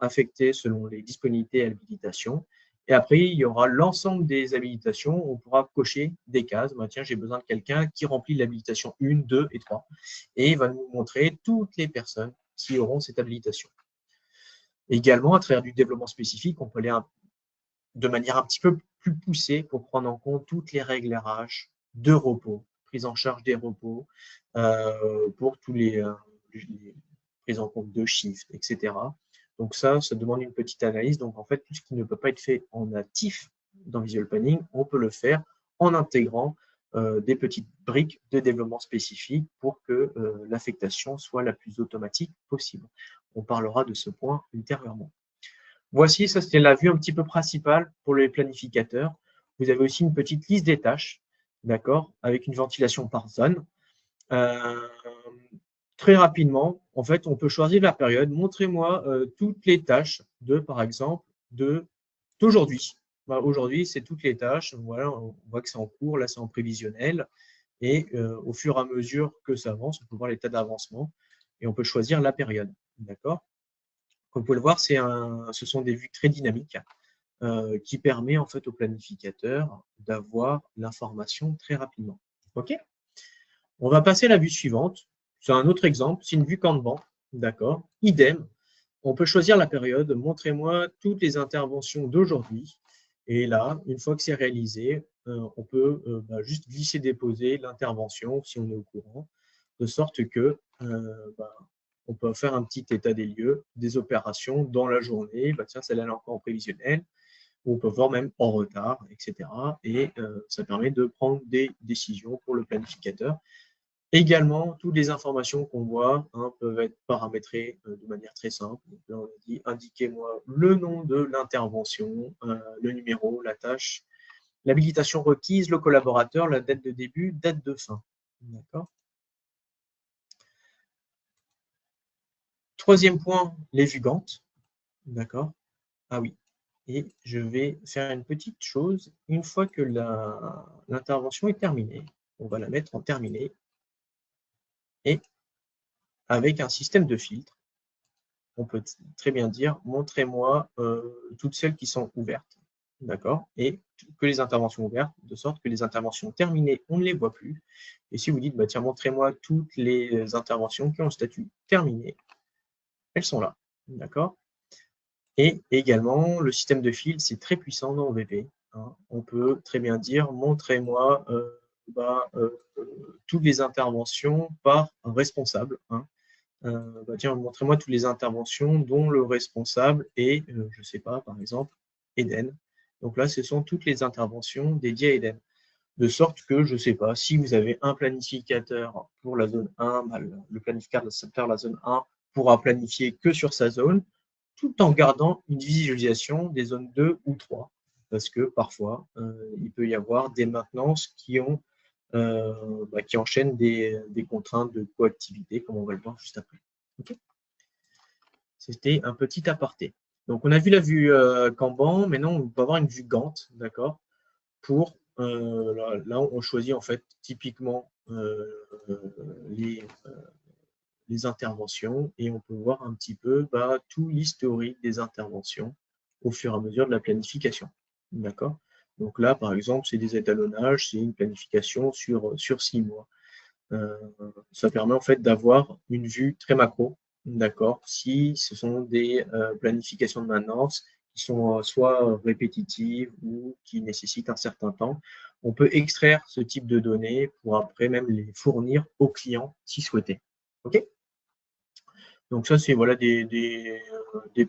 Speaker 1: affecté selon les disponibilités et habilitations. Et après, il y aura l'ensemble des habilitations. On pourra cocher des cases. Bah, tiens, j'ai besoin de quelqu'un qui remplit l'habilitation 1, 2 et 3. Et il va nous montrer toutes les personnes qui auront cette habilitation. Également, à travers du développement spécifique, on peut aller de manière un petit peu plus poussée pour prendre en compte toutes les règles RH de repos, prise en charge des repos, pour tous les prises en compte de shift, etc. Donc ça demande une petite analyse. Donc en fait, tout ce qui ne peut pas être fait en natif dans Visual Planning, on peut le faire en intégrant des petites briques de développement spécifique pour que l'affectation soit la plus automatique possible. On parlera de ce point ultérieurement. Voici, ça c'était la vue un petit peu principale pour les planificateurs. Vous avez aussi une petite liste des tâches, d'accord, avec une ventilation par zone. Très rapidement, en fait, on peut choisir la période. Montrez-moi toutes les tâches de, par exemple, d'aujourd'hui. Bah, aujourd'hui, c'est toutes les tâches. Voilà, on voit que c'est en cours, là c'est en prévisionnel. Et au fur et à mesure que ça avance, on peut voir l'état d'avancement et on peut choisir la période. D'accord? Comme vous pouvez le voir, ce sont des vues très dynamiques qui permet en fait au planificateur d'avoir l'information très rapidement. OK? On va passer à la vue suivante. C'est un autre exemple, c'est une vue Kanban. D'accord? Idem. On peut choisir la période. Montrez-moi toutes les interventions d'aujourd'hui. Et là, une fois que c'est réalisé, on peut juste glisser-déposer l'intervention si on est au courant, de sorte que on peut faire un petit état des lieux des opérations dans la journée. Bah, tiens, celle-là est encore en prévisionnel. On peut voir même en retard, etc. Et ça permet de prendre des décisions pour le planificateur. Également, toutes les informations qu'on voit peuvent être paramétrées de manière très simple. Donc là, on a dit, indiquez-moi le nom de l'intervention, le numéro, la tâche, l'habilitation requise, le collaborateur, la date de début, date de fin. D'accord. Troisième point, les vues Gantt. D'accord. Ah oui. Et je vais faire une petite chose. Une fois que l'intervention est terminée, on va la mettre en terminé. Et avec un système de filtre, on peut très bien dire « montrez-moi toutes celles qui sont ouvertes ». D'accord. Et que les interventions ouvertes, de sorte que les interventions terminées, on ne les voit plus. Et si vous dites bah, « tiens, montrez-moi toutes les interventions qui ont le statut terminé », elles sont là. D'accord. Et également, le système de fil, c'est très puissant dans OVP. On peut très bien dire, montrez-moi toutes les interventions par un responsable. Tiens, montrez-moi toutes les interventions dont le responsable est, je ne sais pas, par exemple, Eden. Donc là, ce sont toutes les interventions dédiées à Eden. De sorte que, je ne sais pas, si vous avez un planificateur pour la zone 1, le planificateur de la zone 1 pourra planifier que sur sa zone, tout en gardant une visualisation des zones 2 ou 3. Parce que parfois, il peut y avoir des maintenances qui enchaînent des contraintes de coactivité, comme on va le voir juste après. Okay. C'était un petit aparté. Donc, on a vu la vue Kanban. Maintenant, on va avoir une vue Gantt, d'accord. Pour là, on choisit en fait typiquement les interventions et on peut voir un petit peu tout l'historique des interventions au fur et à mesure de la planification. D'accord. Donc là, par exemple, c'est des étalonnages, c'est une planification sur 6 mois. Ça permet en fait d'avoir une vue très macro. D'accord. Si ce sont des planifications de maintenance qui sont soit répétitives ou qui nécessitent un certain temps, on peut extraire ce type de données pour après même les fournir aux clients si souhaité. OK. Donc ça, c'est voilà, des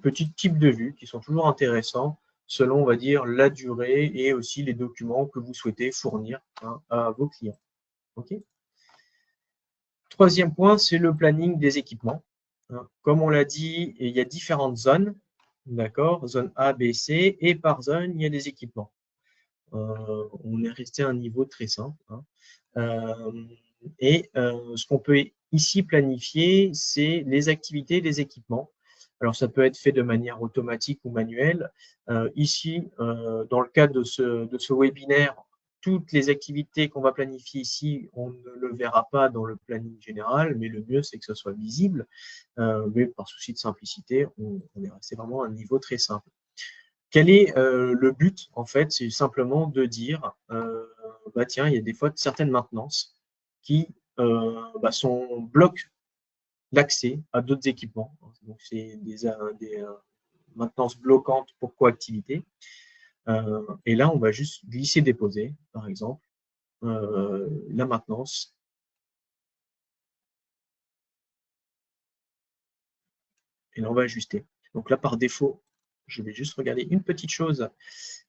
Speaker 1: petits types de vues qui sont toujours intéressants selon, on va dire, la durée et aussi les documents que vous souhaitez fournir à vos clients. Okay. Troisième point, c'est le planning des équipements. Comme on l'a dit, il y a différentes zones, d'accord, zone A, B, C, et par zone, il y a des équipements. On est resté à un niveau très simple. Ce qu'on peut ici planifier, c'est les activités des équipements. Alors, ça peut être fait de manière automatique ou manuelle. Ici, dans le cadre de ce webinaire, toutes les activités qu'on va planifier ici, on ne le verra pas dans le planning général, mais le mieux, c'est que ce soit visible. Mais par souci de simplicité, on est resté vraiment à un niveau très simple. Quel est le but, en fait? C'est simplement de dire, bah, tiens, il y a des fois certaines maintenances qui bloquent l'accès à d'autres équipements. Donc, c'est des maintenances bloquantes pour coactivité. Et là, on va juste glisser-déposer, par exemple, la maintenance. Et là, on va ajuster. Donc là, par défaut, je vais juste regarder une petite chose.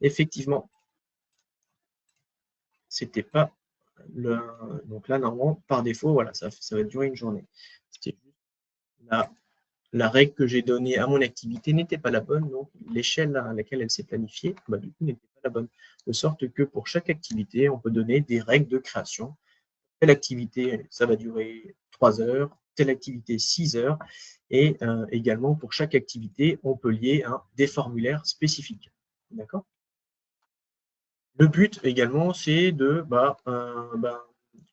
Speaker 1: Effectivement, c'était pas le. Donc là, normalement, par défaut, voilà, ça va durer une journée. C'était juste la règle que j'ai donnée à mon activité n'était pas la bonne, donc l'échelle à laquelle elle s'est planifiée, bah, du coup, n'était pas la bonne. De sorte que pour chaque activité, on peut donner des règles de création. Telle activité, ça va durer 3 heures, telle activité 6 heures, et également pour chaque activité, on peut lier des formulaires spécifiques. D'accord? Le but également, c'est de,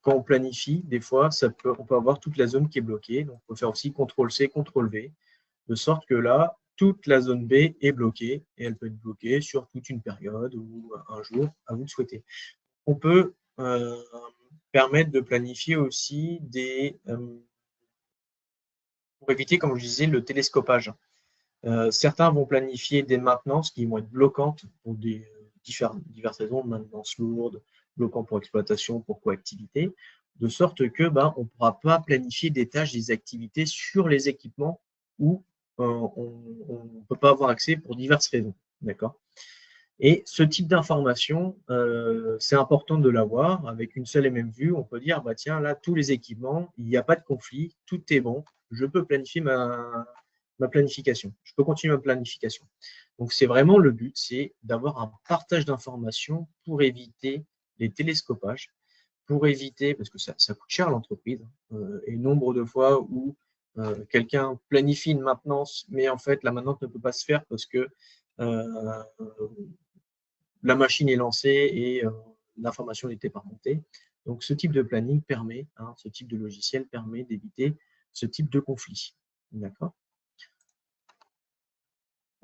Speaker 1: quand on planifie, des fois, on peut avoir toute la zone qui est bloquée. Donc, on peut faire aussi CTRL-C, CTRL-V, de sorte que là, toute la zone B est bloquée et elle peut être bloquée sur toute une période ou un jour, à vous de souhaiter. On peut permettre de planifier aussi pour éviter, comme je disais, le télescopage. Certains vont planifier des maintenances qui vont être bloquantes pour diverses raisons, maintenance lourde, bloquant pour exploitation, pour coactivité, de sorte que on ne pourra pas planifier des tâches, des activités sur les équipements où on ne peut pas avoir accès pour diverses raisons. D'accord ? Et ce type d'information, c'est important de l'avoir. Avec une seule et même vue, on peut dire, bah tiens, là, tous les équipements, il n'y a pas de conflit, tout est bon, je peux planifier ma planification. Je peux continuer ma planification. Donc, c'est vraiment le but, c'est d'avoir un partage d'informations pour éviter les télescopages, pour éviter, parce que ça coûte cher à l'entreprise, et nombre de fois où quelqu'un planifie une maintenance, mais en fait, la maintenance ne peut pas se faire parce que la machine est lancée et l'information n'était pas montée. Donc, ce type de planning permet, ce type de logiciel permet d'éviter ce type de conflit. D'accord ?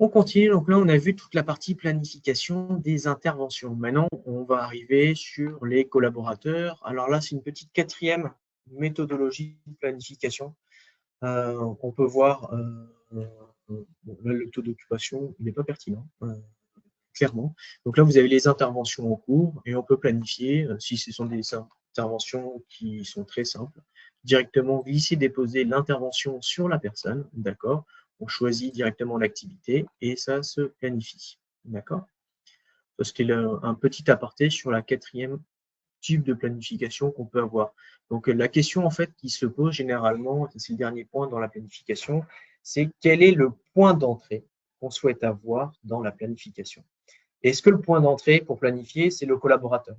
Speaker 1: On continue. Donc là, on a vu toute la partie planification des interventions. Maintenant, on va arriver sur les collaborateurs. Alors là, c'est une petite quatrième méthodologie de planification. On peut voir le taux d'occupation, il n'est pas pertinent. Clairement. Donc là, vous avez les interventions en cours et on peut planifier, si ce sont des interventions qui sont très simples, directement glisser, déposer l'intervention sur la personne, d'accord? On choisit directement l'activité et ça se planifie, d'accord? C'était un petit aparté sur la quatrième type de planification qu'on peut avoir. Donc la question en fait qui se pose généralement, c'est le dernier point dans la planification, c'est quel est le point d'entrée qu'on souhaite avoir dans la planification? Est-ce que le point d'entrée pour planifier, c'est le collaborateur?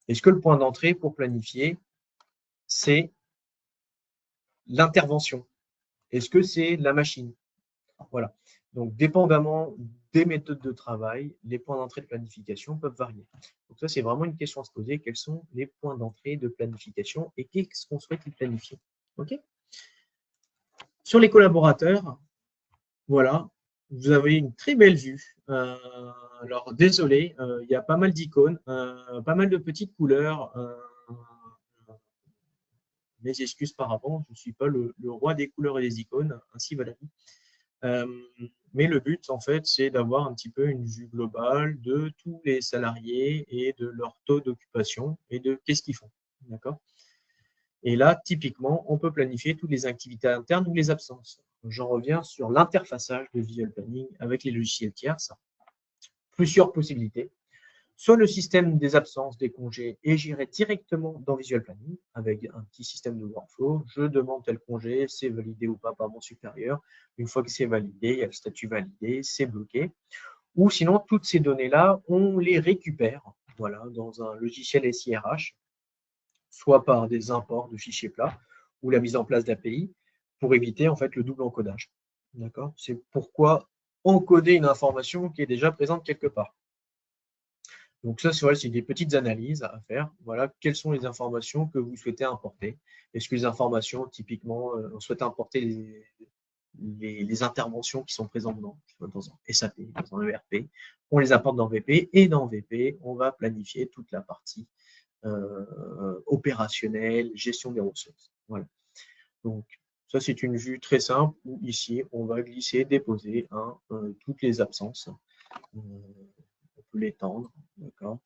Speaker 1: Est-ce que le point d'entrée pour planifier, c'est l'intervention? Est-ce que c'est la machine? Voilà. Donc, dépendamment des méthodes de travail, les points d'entrée de planification peuvent varier. Donc, ça, c'est vraiment une question à se poser. Quels sont les points d'entrée de planification et qu'est-ce qu'on souhaite y planifier? OK? Sur les collaborateurs, voilà, vous avez une très belle vue. Alors, désolé, il y a pas mal d'icônes, pas mal de petites couleurs. Mes excuses par avant, je ne suis pas le roi des couleurs et des icônes, ainsi va la vie. Mais le but, en fait, c'est d'avoir un petit peu une vue globale de tous les salariés et de leur taux d'occupation et de qu'est-ce qu'ils font. D'accord ? Et là, typiquement, on peut planifier toutes les activités internes ou les absences. J'en reviens sur l'interfaçage de Visual Planning avec les logiciels tierces. Plusieurs possibilités. Soit le système des absences, des congés est géré directement dans Visual Planning avec un petit système de workflow. Je demande tel congé, c'est validé ou pas par mon supérieur. Une fois que c'est validé, il y a le statut validé, c'est bloqué. Ou sinon, toutes ces données-là, on les récupère voilà, dans un logiciel SIRH, soit par des imports de fichiers plats ou la mise en place d'API pour éviter en fait le double encodage. D'accord ? C'est pourquoi encoder une information qui est déjà présente quelque part. Donc ça, c'est des petites analyses à faire. Voilà, quelles sont les informations que vous souhaitez importer? Est-ce que les informations, typiquement, on souhaite importer les interventions qui sont présentes dans un SAP, dans un ERP, on les apporte dans VP, et dans VP, on va planifier toute la partie opérationnelle, gestion des ressources. Voilà. Donc, ça, c'est une vue très simple où ici, on va glisser, déposer toutes les absences. On peut l'étendre, d'accord.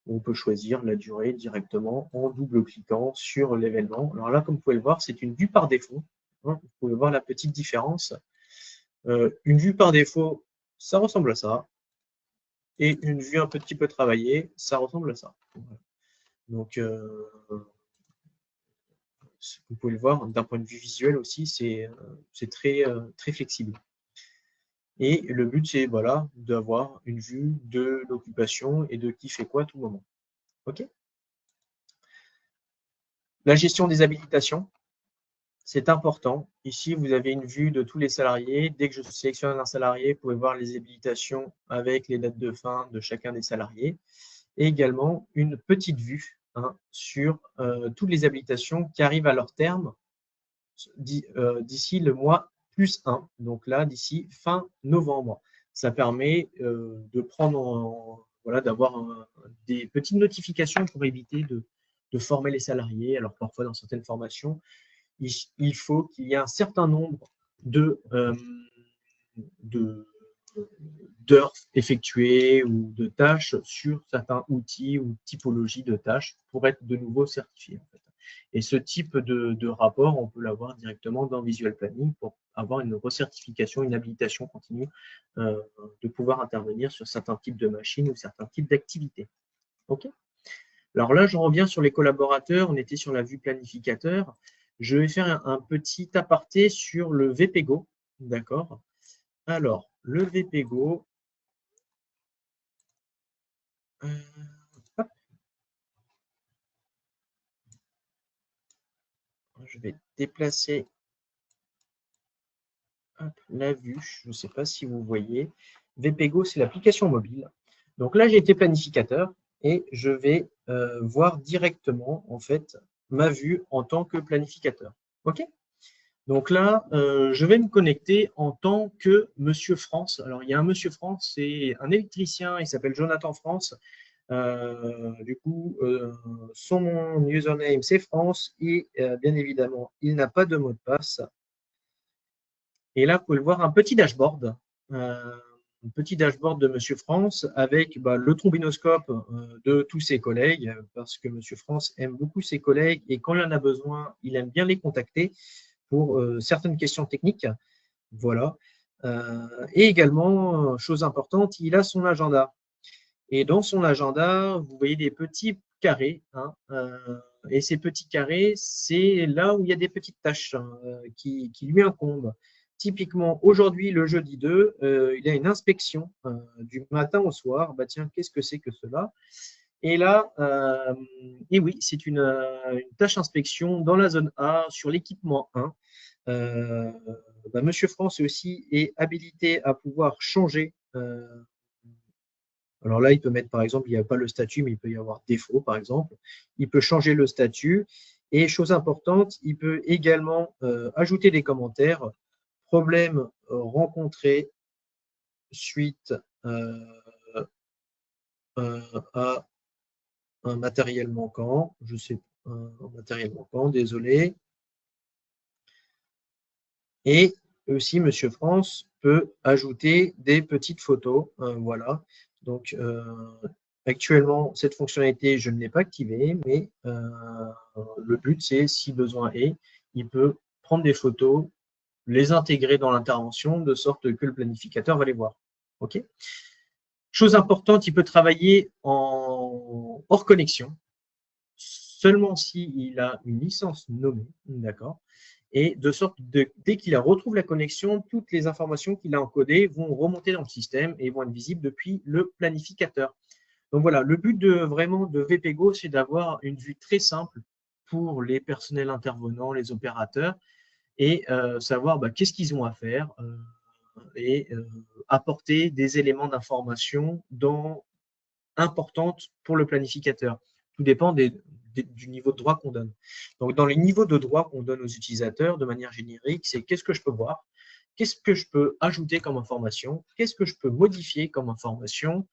Speaker 1: On peut choisir la durée directement en double-cliquant sur l'événement. Alors là, comme vous pouvez le voir, c'est une vue par défaut. Vous pouvez voir la petite différence. Une vue par défaut, ça ressemble à ça. Et une vue un petit peu travaillée, ça ressemble à ça. Donc, vous pouvez le voir, d'un point de vue visuel aussi, c'est très, très flexible. Et le but, c'est voilà, d'avoir une vue de l'occupation et de qui fait quoi à tout moment. OK? La gestion des habilitations, c'est important. Ici, vous avez une vue de tous les salariés. Dès que je sélectionne un salarié, vous pouvez voir les habilitations avec les dates de fin de chacun des salariés. Et également une petite vue sur toutes les habilitations qui arrivent à leur terme d'ici le mois +1. Donc là, d'ici fin novembre. Ça permet de prendre, voilà, d'avoir des petites notifications pour éviter de former les salariés. Alors parfois, dans certaines formations, il faut qu'il y ait un certain nombre d'heures effectuées ou de tâches sur certains outils ou typologies de tâches pour être de nouveau certifié. En fait. Et ce type de rapport, on peut l'avoir directement dans Visual Planning pour avoir une recertification, une habilitation continue de pouvoir intervenir sur certains types de machines ou certains types d'activités. OK ? Alors là, je reviens sur les collaborateurs. On était sur la vue planificateur. Je vais faire un petit aparté sur le VPGO. D'accord ? Alors, le VPGO, je vais déplacer la vue. Je ne sais pas si vous voyez. VPGO, c'est l'application mobile. Donc là, j'ai été planificateur et je vais voir directement en fait ma vue en tant que planificateur. OK ? Donc là, je vais me connecter en tant que Monsieur France. Alors, il y a un Monsieur France, c'est un électricien, il s'appelle Jonathan France. Du coup, son username, c'est France et bien évidemment, il n'a pas de mot de passe. Et là, vous pouvez le voir, un petit dashboard de Monsieur France avec le trombinoscope de tous ses collègues parce que Monsieur France aime beaucoup ses collègues et quand il en a besoin, il aime bien les contacter pour certaines questions techniques. Voilà. Et également, chose importante, il a son agenda. Et dans son agenda, vous voyez des petits carrés. Et ces petits carrés, c'est là où il y a des petites tâches qui lui incombent. Typiquement, aujourd'hui, le jeudi 2, il y a une inspection du matin au soir. Bah, tiens, qu'est-ce que c'est que cela? Et là, et oui, c'est une tâche inspection dans la zone A sur l'équipement 1. Monsieur France aussi est habilité à pouvoir changer. Alors là, il peut mettre, par exemple, il n'y a pas le statut, mais il peut y avoir défaut, par exemple. Il peut changer le statut. Et chose importante, il peut également ajouter des commentaires. Problème rencontré suite à un matériel manquant. Je sais, un matériel manquant, désolé. Et aussi, Monsieur France peut ajouter des petites photos. Voilà. Donc, actuellement, cette fonctionnalité, je ne l'ai pas activée, mais le but, c'est, si besoin est, il peut prendre des photos, les intégrer dans l'intervention, de sorte que le planificateur va les voir. OK ? Chose importante, il peut travailler hors connexion, seulement s'il a une licence nommée, d'accord ? Et de sorte que dès qu'il retrouve la connexion, toutes les informations qu'il a encodées vont remonter dans le système et vont être visibles depuis le planificateur. Donc voilà, le but vraiment de VPGO, c'est d'avoir une vue très simple pour les personnels intervenants, les opérateurs, et savoir qu'est-ce qu'ils ont à faire et apporter des éléments d'information importantes pour le planificateur. Tout dépend du niveau de droit qu'on donne. Donc, dans les niveaux de droit qu'on donne aux utilisateurs, de manière générique, c'est qu'est-ce que je peux voir, qu'est-ce que je peux ajouter comme information, qu'est-ce que je peux modifier comme information,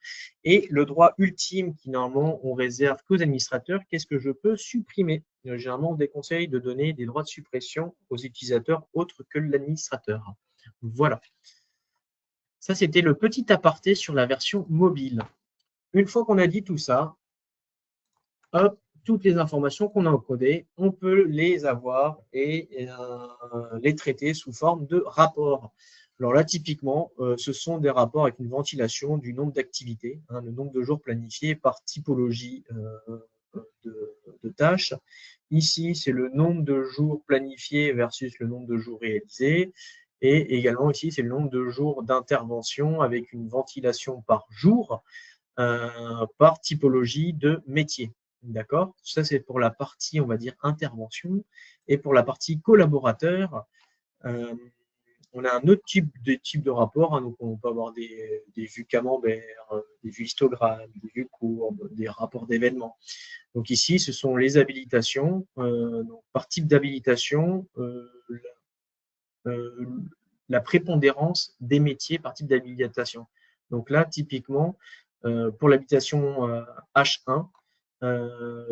Speaker 1: et le droit ultime qui normalement on réserve qu'aux administrateurs, qu'est-ce que je peux supprimer. Généralement, on déconseille de donner des droits de suppression aux utilisateurs autres que l'administrateur. Voilà. Ça, c'était le petit aparté sur la version mobile. Une fois qu'on a dit tout ça, hop, toutes les informations qu'on a encodées, on peut les avoir et les traiter sous forme de rapports. Alors là, typiquement, ce sont des rapports avec une ventilation du nombre d'activités, hein, le nombre de jours planifiés par typologie de tâches. Ici, c'est le nombre de jours planifiés versus le nombre de jours réalisés. Et également ici, c'est le nombre de jours d'intervention avec une ventilation par jour par typologie de métier. D'accord? Ça, c'est pour la partie, on va dire, intervention. Et pour la partie collaborateur, on a un autre type de rapport. Hein, donc, on peut avoir des vues camembert, des vues histogrammes, des vues courbes, des rapports d'événements. Donc ici, ce sont les habilitations. Donc, par type d'habilitation, la prépondérance des métiers par type d'habilitation. Donc là, typiquement, pour l'habilitation H1,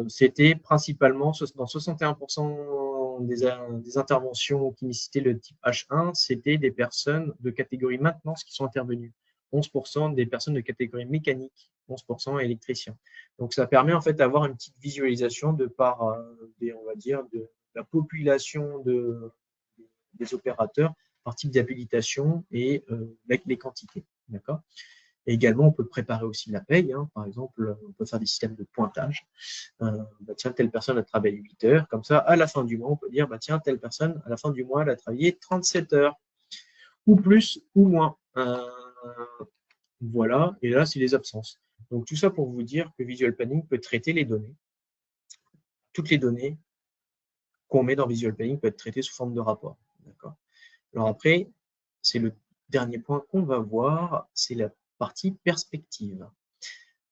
Speaker 1: c'était principalement dans 61% des interventions qui nécessitaient le type H1, c'était des personnes de catégorie maintenance qui sont intervenues. 11% des personnes de catégorie mécanique, 11% électriciens. Donc ça permet en fait d'avoir une petite visualisation de par on va dire, de la population des opérateurs par type d'habilitation et avec les quantités. D'accord? Et également, on peut préparer aussi la paye. Hein. Par exemple, on peut faire des systèmes de pointage. Bah, tiens, telle personne a travaillé 8 heures. Comme ça, à la fin du mois, on peut dire, bah, tiens, telle personne, à la fin du mois, elle a travaillé 37 heures. Ou plus, ou moins. Voilà. Et là, c'est les absences. Donc, tout ça pour vous dire que Visual Planning peut traiter les données. Toutes les données qu'on met dans Visual Planning peuvent être traitées sous forme de rapport. D'accord. Alors après, c'est le dernier point qu'on va voir, c'est la partie perspective.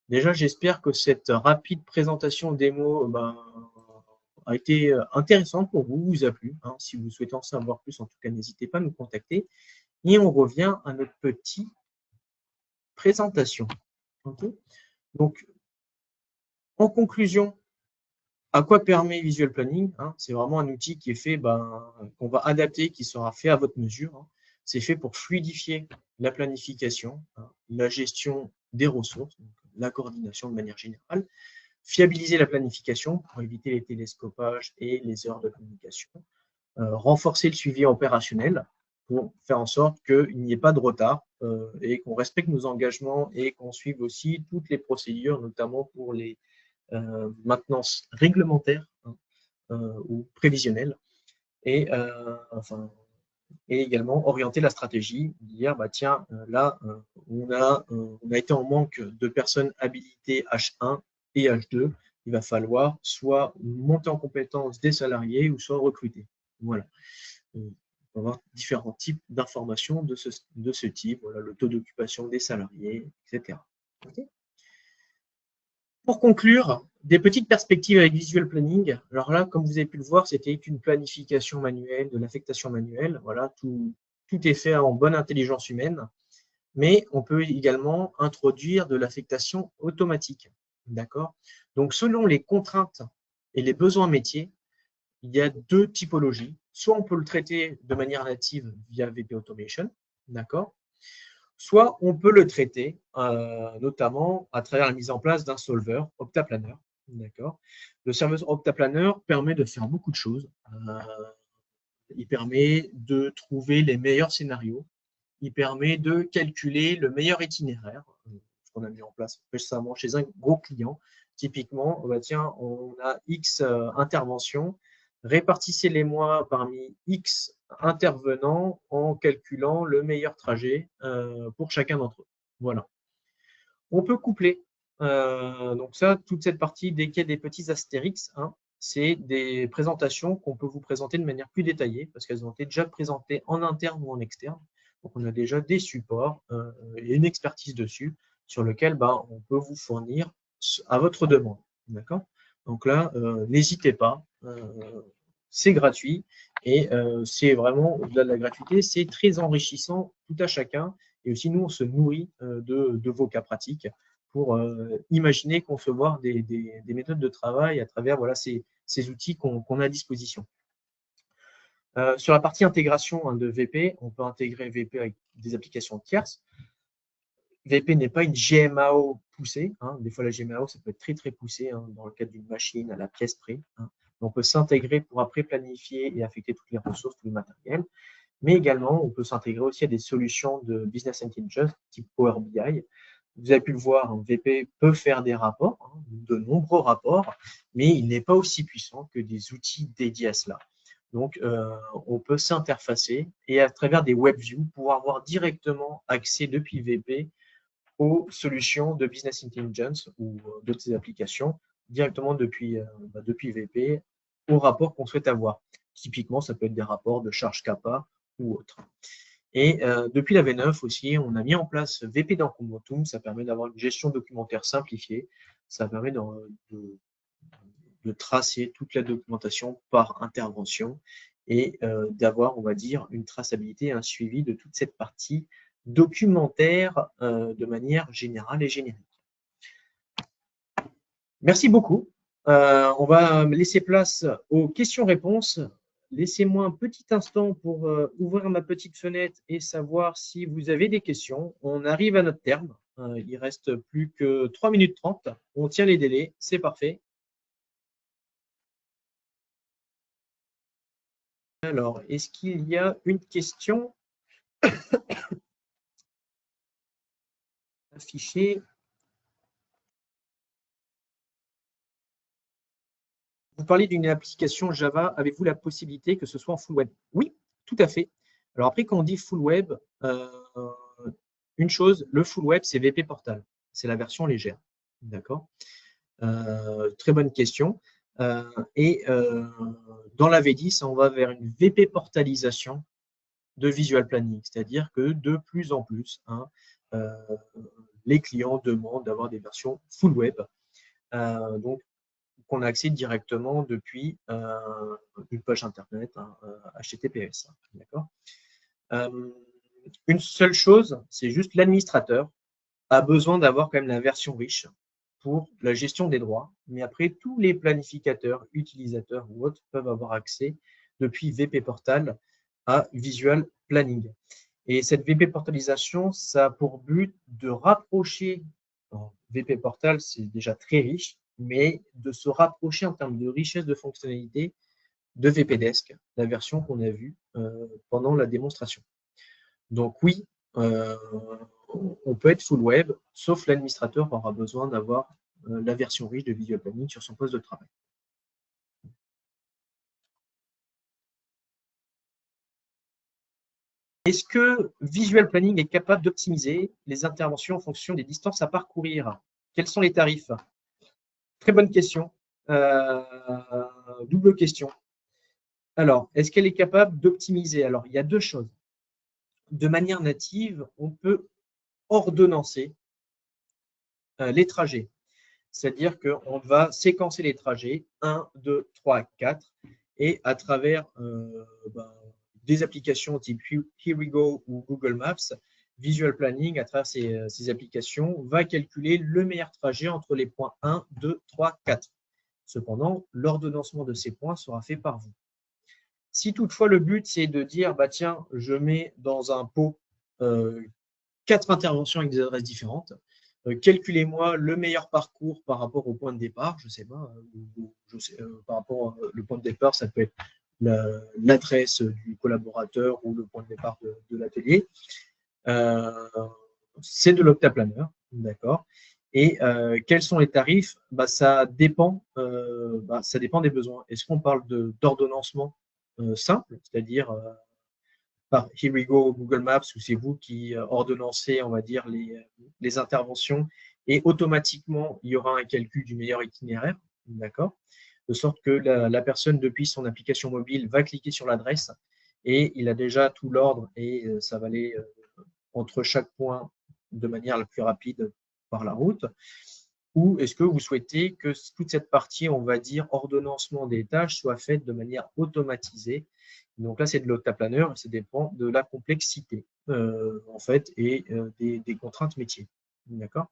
Speaker 1: Déjà, j'espère que cette rapide présentation démo a été intéressante pour vous, vous a plu. Hein. Si vous souhaitez en savoir plus, en tout cas, n'hésitez pas à nous contacter. Et on revient à notre petite présentation. Okay. Donc, en conclusion, à quoi permet Visual Planning, hein? C'est vraiment un outil qui est fait, qu'on va adapter, qui sera fait à votre mesure. Hein. C'est fait pour fluidifier la planification, hein, la gestion des ressources, donc la coordination de manière générale, fiabiliser la planification pour éviter les télescopages et les erreurs de communication, renforcer le suivi opérationnel pour faire en sorte qu'il n'y ait pas de retard et qu'on respecte nos engagements et qu'on suive aussi toutes les procédures, notamment pour les maintenance réglementaire hein, ou prévisionnelle et, et également orienter la stratégie, dire bah, tiens, là, on a été en manque de personnes habilitées H1 et H2, il va falloir soit monter en compétence des salariés ou soit recruter. Voilà. On va avoir différents types d'informations de ce type, voilà, le taux d'occupation des salariés, etc. Okay. Pour conclure, des petites perspectives avec Visual Planning. Alors là, comme vous avez pu le voir, c'était une planification manuelle, de l'affectation manuelle. Voilà, tout est fait en bonne intelligence humaine. Mais on peut également introduire de l'affectation automatique. D'accord? Donc, selon les contraintes et les besoins métiers, il y a deux typologies. Soit on peut le traiter de manière native via VP Automation, d'accord? Soit on peut le traiter notamment à travers la mise en place d'un solver Optaplanner. D'accord. Le serveur Optaplanner permet de faire beaucoup de choses. Il permet de trouver les meilleurs scénarios. Il permet de calculer le meilleur itinéraire qu'on a mis en place récemment chez un gros client. Typiquement, bah tiens, on a X interventions, répartissez les mois parmi X intervenants en calculant le meilleur trajet pour chacun d'entre eux. Voilà. On peut coupler. Donc ça, toute cette partie, dès qu'il y a des petits astérix, hein, c'est des présentations qu'on peut vous présenter de manière plus détaillée parce qu'elles ont été déjà présentées en interne ou en externe. Donc, on a déjà des supports et une expertise dessus sur lequel on peut vous fournir à votre demande. D'accord? Donc là, n'hésitez pas. c'est gratuit et c'est vraiment, au-delà de la gratuité, c'est très enrichissant tout à chacun. Et aussi, nous, on se nourrit de vos cas pratiques pour imaginer, concevoir des méthodes de travail à travers voilà, ces outils qu'on a à disposition. Sur la partie intégration de VP, on peut intégrer VP avec des applications tierces. VP n'est pas une GMAO poussée. Des fois, la GMAO, ça peut être très, très poussé dans le cadre d'une machine à la pièce près. On peut s'intégrer pour après planifier et affecter toutes les ressources, tout le matériel. Mais également, on peut s'intégrer aussi à des solutions de business intelligence type Power BI. Vous avez pu le voir, VP peut faire des rapports, de nombreux rapports, mais il n'est pas aussi puissant que des outils dédiés à cela. Donc, on peut s'interfacer et à travers des WebViews, pouvoir avoir directement accès depuis VP aux solutions de business intelligence ou d'autres applications directement depuis VP aux rapports qu'on souhaite avoir. Typiquement, ça peut être des rapports de charge CAPA ou autres. Et depuis la V9 aussi, on a mis en place VP dans Documentum. Ça permet d'avoir une gestion documentaire simplifiée. Ça permet de tracer toute la documentation par intervention et d'avoir, on va dire, une traçabilité et un suivi de toute cette partie documentaire de manière générale et générique. Merci beaucoup. On va laisser place aux questions-réponses. Laissez-moi un petit instant pour ouvrir ma petite fenêtre et savoir si vous avez des questions. On arrive à notre terme. Il reste plus que 3 minutes 30. On tient les délais. C'est parfait. Alors, est-ce qu'il y a une question affichée? Vous parlez d'une application Java. Avez-vous la possibilité que ce soit en full web? Oui, tout à fait. Alors après, quand on dit full web, une chose, le full web, c'est VP Portal. C'est la version légère. D'accord? Très bonne question. Et dans la V10, on va vers une VP portalisation de Visual Planning. C'est-à-dire que de plus en plus, les clients demandent d'avoir des versions full web. Donc, qu'on a accès directement depuis une page internet, HTTPS. D'accord. Une seule chose, c'est juste l'administrateur a besoin d'avoir quand même la version riche pour la gestion des droits, mais après, tous les planificateurs, utilisateurs ou autres peuvent avoir accès depuis VP Portal à Visual Planning. Et cette VP Portalisation, ça a pour but de rapprocher, VP Portal, c'est déjà très riche, mais de se rapprocher en termes de richesse de fonctionnalités de VPDesk, la version qu'on a vue pendant la démonstration. Donc oui, on peut être full web, sauf l'administrateur aura besoin d'avoir la version riche de Visual Planning sur son poste de travail. Est-ce que Visual Planning est capable d'optimiser les interventions en fonction des distances à parcourir? Quels sont les tarifs? Très bonne question. Double question. Alors, est-ce qu'elle est capable d'optimiser? Alors, il y a deux choses. De manière native, on peut ordonnancer les trajets. C'est-à-dire qu'on va séquencer les trajets 1, 2, 3, 4 et à travers des applications type Here We Go ou Google Maps, Visual Planning, à travers ces applications, va calculer le meilleur trajet entre les points 1, 2, 3, 4. Cependant, l'ordonnancement de ces points sera fait par vous. Si toutefois le but, c'est de dire, bah, tiens, je mets dans un pot 4 interventions avec des adresses différentes, calculez-moi le meilleur parcours par rapport au point de départ, je ne sais pas, par rapport au point de départ, ça peut être l'adresse du collaborateur ou le point de départ de l'atelier. C'est de l'octaplaneur, d'accord. Et quels sont les tarifs? Ça dépend des besoins. Est-ce qu'on parle d'ordonnancement simple, c'est-à-dire par Here We Go, Google Maps, où c'est vous qui ordonnancez, on va dire, les interventions, et automatiquement, il y aura un calcul du meilleur itinéraire, d'accord, de sorte que la personne, depuis son application mobile, va cliquer sur l'adresse, et il a déjà tout l'ordre, et ça va aller entre chaque point de manière la plus rapide par la route. ou est-ce que vous souhaitez que toute cette partie, on va dire, ordonnancement des tâches soit faite de manière automatisée? Donc là, c'est de l'octaplaneur et ça dépend de la complexité, en fait, et des contraintes métiers. D'accord?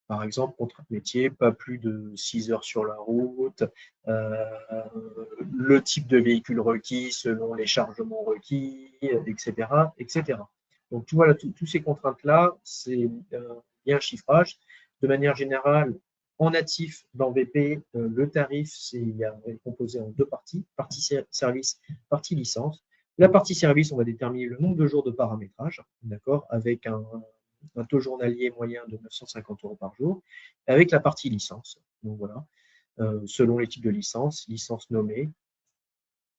Speaker 1: Par exemple, contrainte métier, pas plus de 6 heures sur la route, le type de véhicule requis selon les chargements requis, etc., etc. Donc, voilà, toutes ces contraintes-là, il y a un chiffrage. De manière générale, en natif, dans VP, le tarif est composé en deux parties, partie service, partie licence. La partie service, on va déterminer le nombre de jours de paramétrage, d'accord, avec un taux journalier moyen de 950 € par jour, avec la partie licence. Donc voilà, selon les types de licence, licence nommée,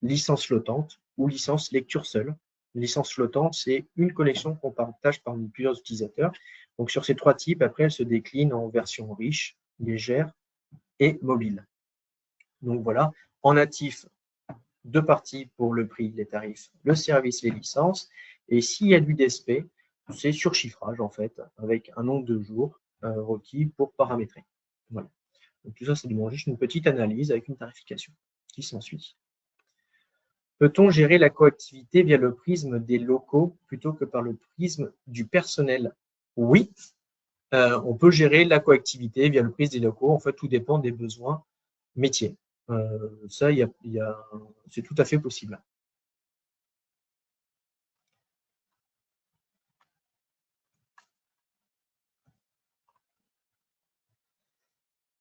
Speaker 1: licence flottante ou licence lecture seule. Licence flottante, c'est une connexion qu'on partage parmi plusieurs utilisateurs. Donc sur ces trois types, après, elle se décline en version riche, légère et mobile. Donc voilà, en natif, deux parties pour le prix, les tarifs, le service, les licences. Et s'il y a du DSP, c'est surchiffrage en fait, avec un nombre de jours requis pour paramétrer. Voilà. Donc tout ça, c'est juste une petite analyse avec une tarification qui s'ensuit. Peut-on gérer la coactivité via le prisme des locaux plutôt que par le prisme du personnel? Oui, on peut gérer la coactivité via le prisme des locaux. En fait, tout dépend des besoins métiers. Ça, c'est tout à fait possible.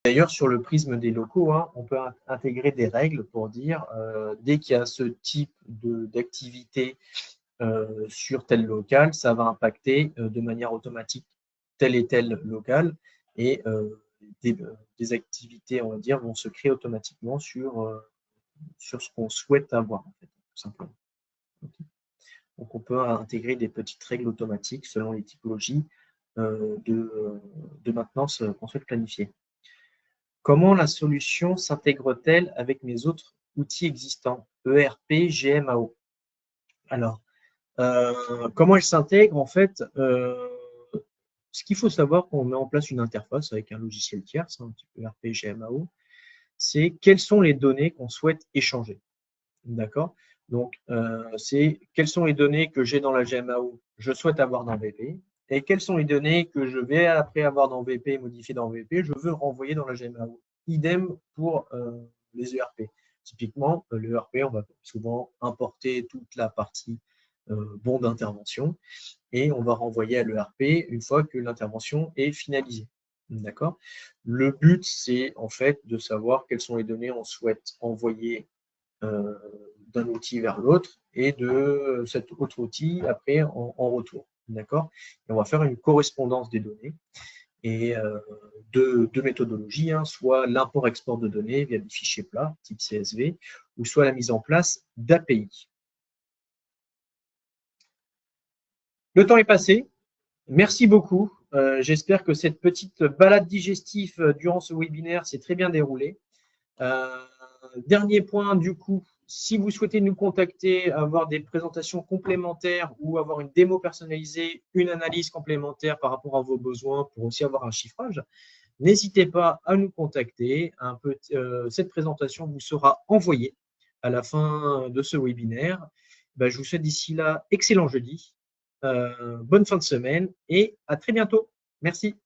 Speaker 1: D'ailleurs, sur le prisme des locaux, hein, on peut intégrer des règles pour dire dès qu'il y a ce type d'activité sur tel local, ça va impacter de manière automatique tel et tel local et des activités, on va dire, vont se créer automatiquement sur ce qu'on souhaite avoir, en fait, tout simplement. Okay. Donc, on peut intégrer des petites règles automatiques selon les typologies de maintenance qu'on souhaite planifier. Comment la solution s'intègre-t-elle avec mes autres outils existants, ERP, GMAO? Alors, comment elle s'intègre? En fait, ce qu'il faut savoir quand on met en place une interface avec un logiciel tierce, un type ERP, GMAO, c'est quelles sont les données qu'on souhaite échanger. D'accord? Donc, c'est quelles sont les données que j'ai dans la GMAO, je souhaite avoir dans VP, et quelles sont les données que je vais après avoir dans VP, modifier dans VP, je veux renvoyer dans la GMAO. Idem pour les ERP. Typiquement, l'ERP, on va souvent importer toute la partie bon d'intervention et on va renvoyer à l'ERP une fois que l'intervention est finalisée. D'accord? Le but, c'est en fait de savoir quelles sont les données on souhaite envoyer d'un outil vers l'autre et de cet autre outil après en retour. D'accord? Et on va faire une correspondance des données et deux méthodologies, hein, soit l'import-export de données via des fichiers plats, type CSV, ou soit la mise en place d'API. Le temps est passé. Merci beaucoup. J'espère que cette petite balade digestive durant ce webinaire s'est très bien déroulée. Dernier point, du coup, si vous souhaitez nous contacter, avoir des présentations complémentaires ou avoir une démo personnalisée, une analyse complémentaire par rapport à vos besoins pour aussi avoir un chiffrage, n'hésitez pas à nous contacter. Cette présentation vous sera envoyée à la fin de ce webinaire. Je vous souhaite d'ici là excellent jeudi, bonne fin de semaine et à très bientôt. Merci.